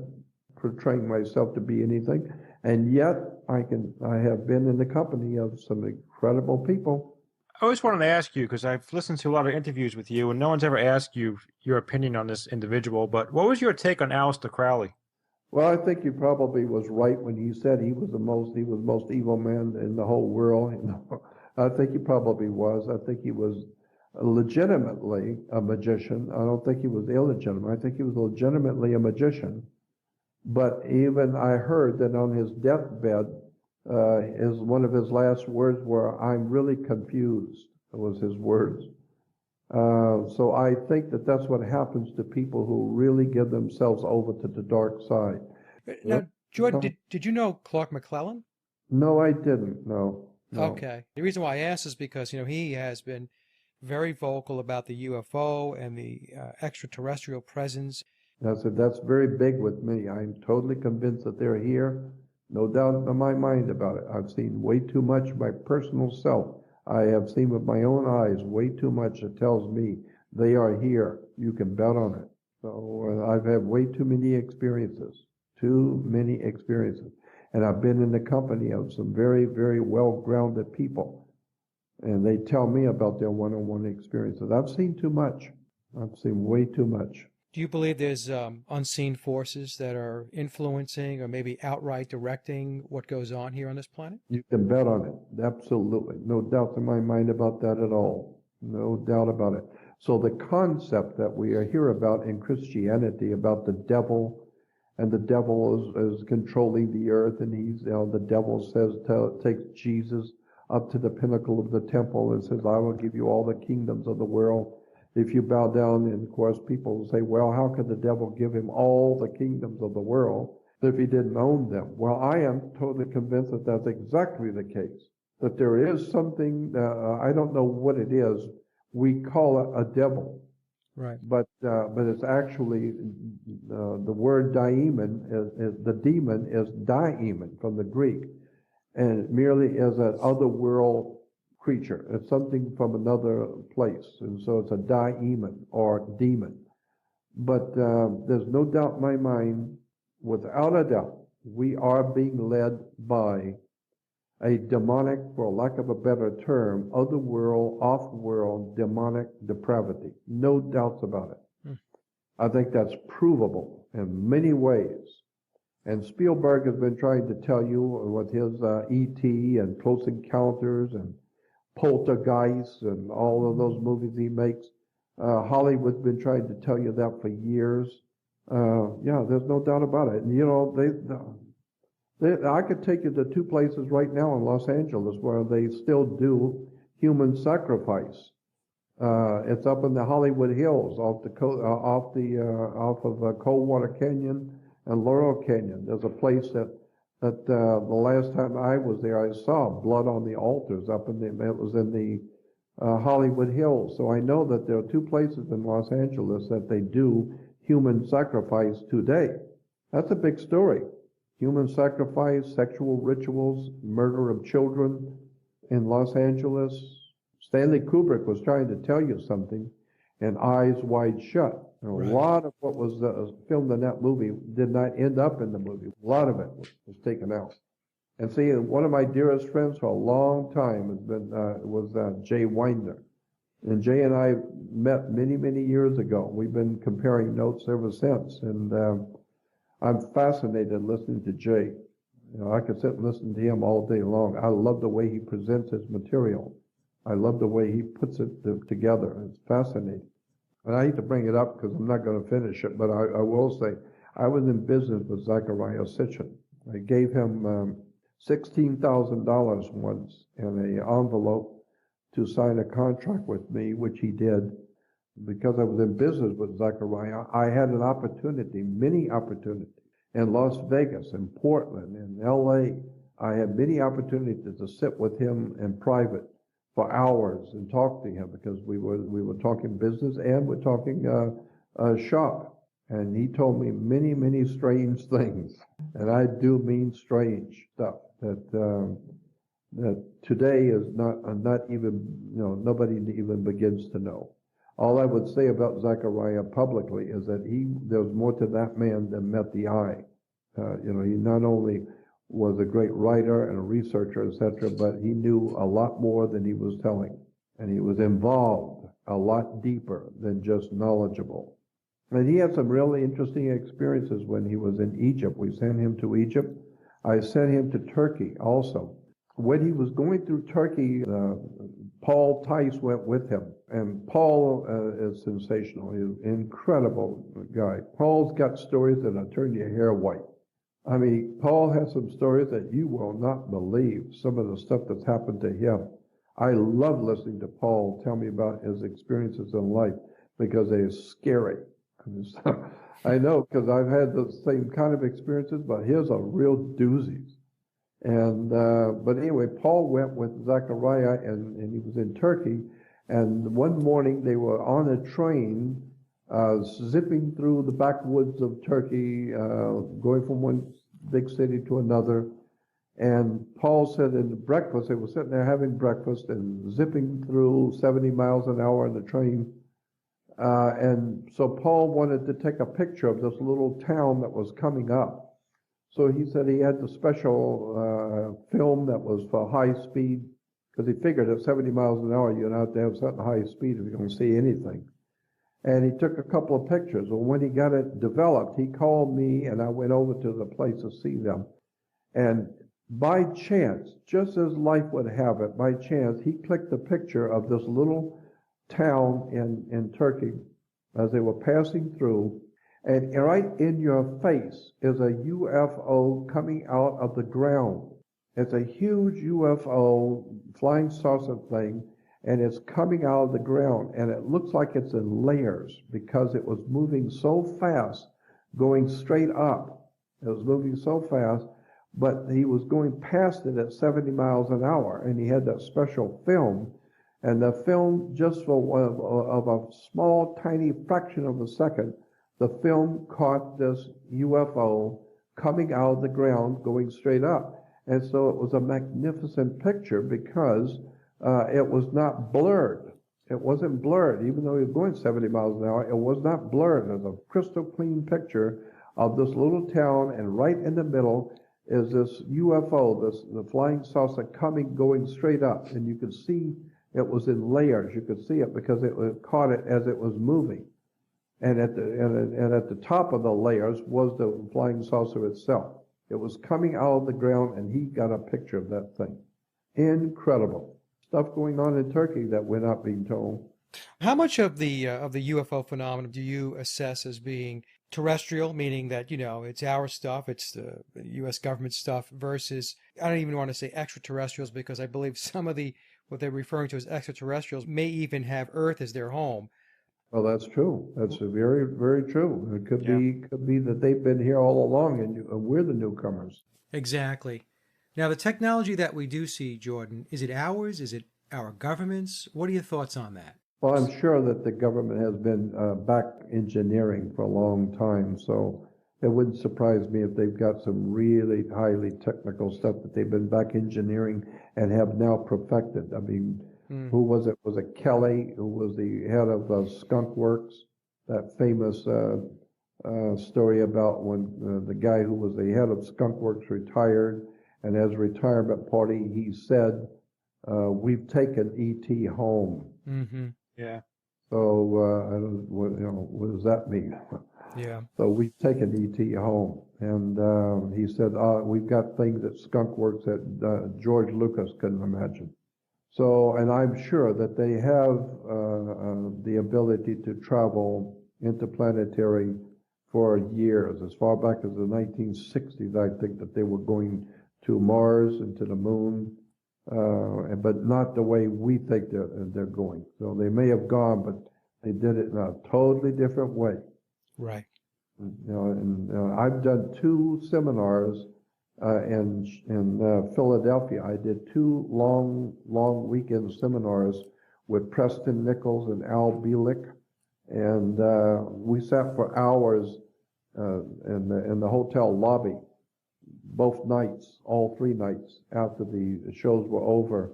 portraying myself to be anything, and yet I have been in the company of some incredible people. I always wanted to ask you, because I've listened to a lot of interviews with you, and no one's ever asked you your opinion on this individual, but what was your take on Aleister Crowley? Well, I think he probably was right when he said he was the most evil man in the whole world. I think he probably was. I think he was legitimately a magician. I don't think he was illegitimate. I think he was legitimately a magician. But even I heard that on his deathbed, one of his last words were, "I'm really confused," was his words. So I think that that's what happens to people who really give themselves over to the dark side. Now, Jordan, did you know Clark McClellan? No, I didn't. No. Okay. The reason why I asked is because, he has been very vocal about the UFO and the extraterrestrial presence. That's very big with me. I'm totally convinced that they're here. No doubt in my mind about it. I've seen way too much my personal self. I have seen with my own eyes way too much that tells me they are here. You can bet on it. So I've had way too many experiences. And I've been in the company of some very, very well-grounded people. And they tell me about their one-on-one experiences. I've seen too much. I've seen way too much. Do you believe there's unseen forces that are influencing or maybe outright directing what goes on here on this planet? You can bet on it. Absolutely. No doubt in my mind about that at all. No doubt about it. So the concept that we hear about in Christianity about the devil, and the devil is controlling the earth, and the devil takes Jesus up to the pinnacle of the temple and says, "I will give you all the kingdoms of the world if you bow down." And of course, people will say, "Well, how could the devil give him all the kingdoms of the world if he didn't own them?" Well, I am totally convinced that that's exactly the case. That there is something, I don't know what it is. We call it a devil. Right. But it's actually the word daemon the demon is daemon from the Greek, and it merely is an otherworld creature. It's something from another place, and so it's a daemon or demon. But there's no doubt in my mind, without a doubt, we are being led by a demonic, for lack of a better term, otherworld, off-world, demonic depravity. No doubts about it. I think that's provable in many ways. And Spielberg has been trying to tell you with his E.T. and Close Encounters and Poltergeist and all of those movies he makes. Hollywood's been trying to tell you that for years. Yeah, there's no doubt about it. And I could take you to two places right now in Los Angeles where they still do human sacrifice. It's up in the Hollywood Hills, off of Coldwater Canyon and Laurel Canyon. There's a place that the last time I was there, I saw blood on the altars it was in the Hollywood Hills. So I know that there are two places in Los Angeles that they do human sacrifice today. That's a big story. Human sacrifice, sexual rituals, murder of children in Los Angeles. Stanley Kubrick was trying to tell you something in Eyes Wide Shut. Right. A lot of what was filmed in that movie did not end up in the movie. A lot of it was taken out. And see, one of my dearest friends for a long time was Jay Winder. And Jay and I met many, many years ago. We've been comparing notes ever since. And I'm fascinated listening to Jay. I could sit and listen to him all day long. I love the way he presents his material. I love the way he puts it together. It's fascinating. And I hate to bring it up because I'm not going to finish it, but I will say I was in business with Zachariah Sitchin. I gave him $16,000 once in an envelope to sign a contract with me, which he did. Because I was in business with Zachariah, I had an opportunity, many opportunities, in Las Vegas, in Portland, in L.A. I had many opportunities to sit with him in private for hours and talk to him because we were talking business and we're talking shop. And he told me many, many strange things. And I do mean strange stuff that today is not even, nobody even begins to know. All I would say about Zachariah publicly is that there was more to that man than met the eye. He not only was a great writer and a researcher, etc., but he knew a lot more than he was telling. And he was involved a lot deeper than just knowledgeable. And he had some really interesting experiences when he was in Egypt. We sent him to Egypt. I sent him to Turkey also. When he was going through Turkey, Paul Tice went with him. And Paul is sensational. He's an incredible guy. Paul's got stories that'll turn your hair white. I mean, Paul has some stories that you will not believe, some of the stuff that's happened to him. I love listening to Paul tell me about his experiences in life because they're scary. I know, because I've had the same kind of experiences, but his are real doozies. And but anyway, Paul went with Zechariah, and he was in Turkey. And one morning they were on a train, zipping through the backwoods of Turkey, going from one big city to another. And Paul said in the breakfast, they were sitting there having breakfast and zipping through 70 miles an hour in the train. And so Paul wanted to take a picture of this little town that was coming up. So he said he had the special film that was for high speed, because he figured at 70 miles an hour, you'd have to have certain high speed if you don't see anything. And he took a couple of pictures. Well, when he got it developed, he called me, and I went over to the place to see them. And by chance, just as life would have it, by chance, he clicked a picture of this little town in Turkey as they were passing through. And right in your face is a UFO coming out of the ground. It's a huge UFO, flying saucer thing, and it's coming out of the ground. And it looks like it's in layers because it was moving so fast, going straight up. It was moving so fast, but he was going past it at 70 miles an hour, and he had that special film. And the film, just for of a small, tiny fraction of a second, the film caught this UFO coming out of the ground, going straight up. And so it was a magnificent picture because it was not blurred. It wasn't blurred. Even though he was going 70 miles an hour, it was not blurred. It was a crystal clean picture of this little town, and right in the middle is this UFO, the flying saucer going straight up. And you could see it was in layers. You could see it because it caught it as it was moving. And at the top of the layers was the flying saucer itself. It was coming out of the ground, and he got a picture of that thing. Incredible stuff going on in Turkey that we're not being told. How much of the UFO phenomenon do you assess as being terrestrial, meaning that, it's our stuff, it's the U.S. government stuff, versus, I don't even want to say extraterrestrials, because I believe some of what they're referring to as extraterrestrials may even have Earth as their home. Well, that's true. That's very, very true. It could be that they've been here all along, and we're the newcomers. Exactly. Now, the technology that we do see, Jordan, is it ours? Is it our government's? What are your thoughts on that? Well, I'm sure that the government has been back engineering for a long time, so it wouldn't surprise me if they've got some really highly technical stuff that they've been back engineering and have now perfected. I mean, who was it? Was it Kelly, who was the head of Skunk Works? That famous story about when the guy who was the head of Skunk Works retired, and as a retirement party, he said, "We've taken E.T. home." Mm-hmm. Yeah. So I don't, what does that mean? Yeah. So we've taken E.T. home, and he said, "We've got things at Skunk Works that George Lucas couldn't imagine." So, and I'm sure that they have the ability to travel interplanetary for years, as far back as the 1960s. I think that they were going to Mars and to the moon, but not the way we think they're going. So they may have gone, but they did it in a totally different way. Right. I've done 2 seminars in Philadelphia. I did 2 long weekend seminars with Preston Nichols and Al Bielek, and we sat for hours in the hotel lobby, both nights, all 3 nights after the shows were over,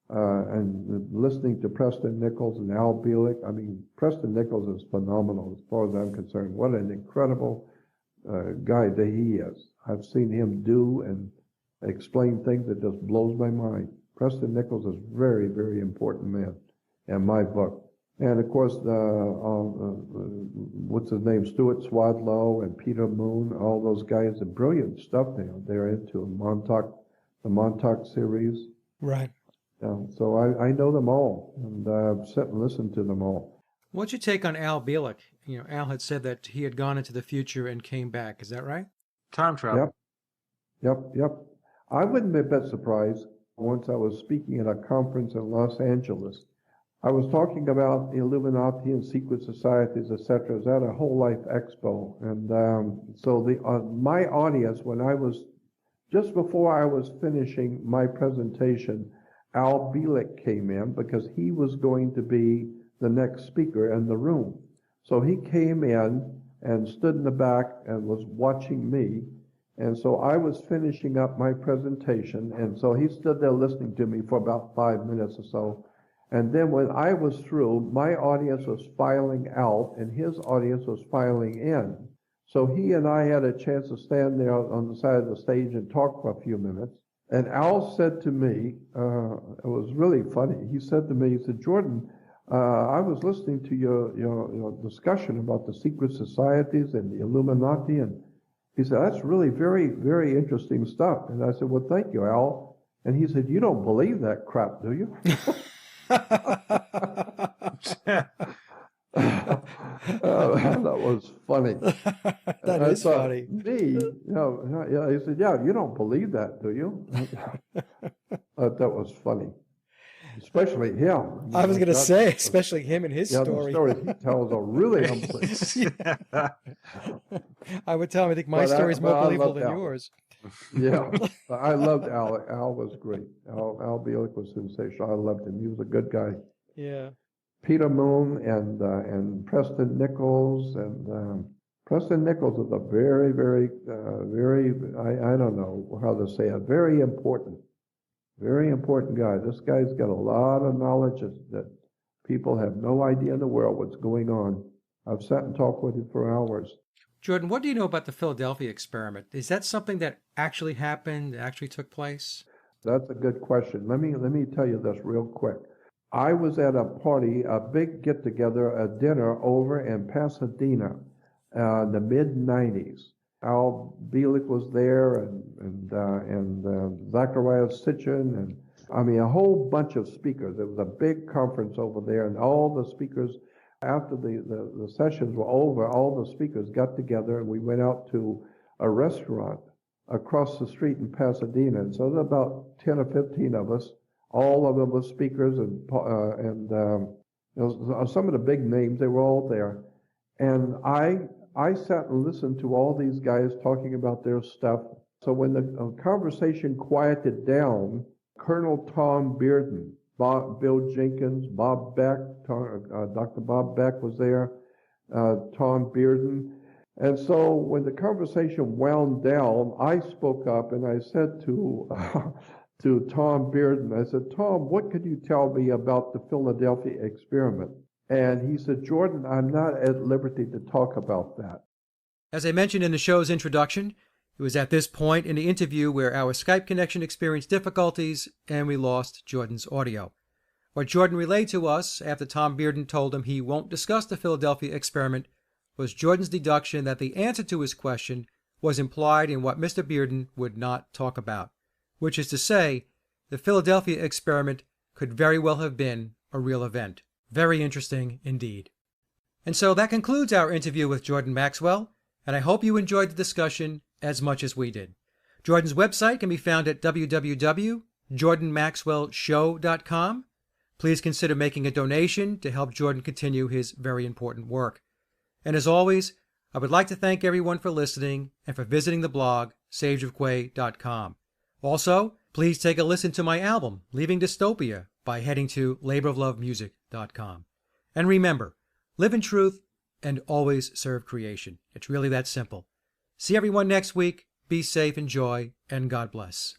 and listening to Preston Nichols and Al Bielek. I mean, Preston Nichols is phenomenal as far as I'm concerned. What an incredible guy that he is. I've seen him do and explain things that just blows my mind. Preston Nichols is very, very important man in my book. And of course, what's his name, Stuart Swadlow and Peter Moon, all those guys are brilliant stuff they're into the Montauk series. Right. So I know them all, and I've sat and listened to them all. What's your take on Al Bielek? Al had said that he had gone into the future and came back. Is that right? Time travel. Yep. I wouldn't be a bit surprised. Once I was speaking at a conference in Los Angeles. I was talking about the Illuminati and secret societies, etc. It was at a Whole Life Expo, and so my audience, when I was just before I was finishing my presentation, Al Bielek came in because he was going to be the next speaker in the room. So he came in and stood in the back and was watching me. And so I was finishing up my presentation, and so he stood there listening to me for about 5 minutes or so. And then when I was through, my audience was filing out, and his audience was filing in. So he and I had a chance to stand there on the side of the stage and talk for a few minutes. And Al said to me, it was really funny. He said to me, he said, Jordan, I was listening to your discussion about the secret societies and the Illuminati, and he said, that's really very, very interesting stuff. And I said, well, thank you, Al. And he said, you don't believe that crap, do you? That was funny. That is funny. Me, he said, yeah, you don't believe that, do you? That was funny. Especially him. I was going to say, especially him and his story. The stories he tells are really unbelievable. I would tell him, I think my story is more believable than yours. Yeah, I loved Al. Al was great. Al Bielek was sensational. I loved him. He was a good guy. Yeah. Peter Moon and Preston Nichols Preston Nichols is a very, very, I don't know how to say it, very important guy. This guy's got a lot of knowledge that people have no idea in the world what's going on. I've sat and talked with him for hours. Jordan, what do you know about the Philadelphia experiment? Is that something that actually happened, actually took place? That's a good question. Let me tell you this real quick. I was at a party, a big get-together, a dinner over in Pasadena in the mid-'90s. Al Bielek was there, and Zachariah Sitchin, and I mean a whole bunch of speakers. It was a big conference over there, and all the speakers, after the sessions were over, all the speakers got together, and we went out to a restaurant across the street in Pasadena. And so there were about 10 or 15 of us. All of them were speakers, and some of the big names, they were all there. And I sat and listened to all these guys talking about their stuff. So when the conversation quieted down, Colonel Tom Bearden, Bill Jenkins, Bob Beck, Dr. Bob Beck was there, Tom Bearden. And so when the conversation wound down, I spoke up and I said to Tom Bearden, I said, Tom, what could you tell me about the Philadelphia experiment? And he said, Jordan, I'm not at liberty to talk about that. As I mentioned in the show's introduction, it was at this point in the interview where our Skype connection experienced difficulties and we lost Jordan's audio. What Jordan relayed to us after Tom Bearden told him he won't discuss the Philadelphia experiment was Jordan's deduction that the answer to his question was implied in what Mr. Bearden would not talk about, which is to say, the Philadelphia experiment could very well have been a real event. Very interesting indeed. And so that concludes our interview with Jordan Maxwell, and I hope you enjoyed the discussion as much as we did. Jordan's website can be found at www.jordanmaxwellshow.com. Please consider making a donation to help Jordan continue his very important work. And as always, I would like to thank everyone for listening and for visiting the blog, sageofquay.com. Also, please take a listen to my album, Leaving Dystopia, by heading to laboroflovemusic.com. And remember, live in truth and always serve creation. It's really that simple. See everyone next week. Be safe, enjoy, and God bless.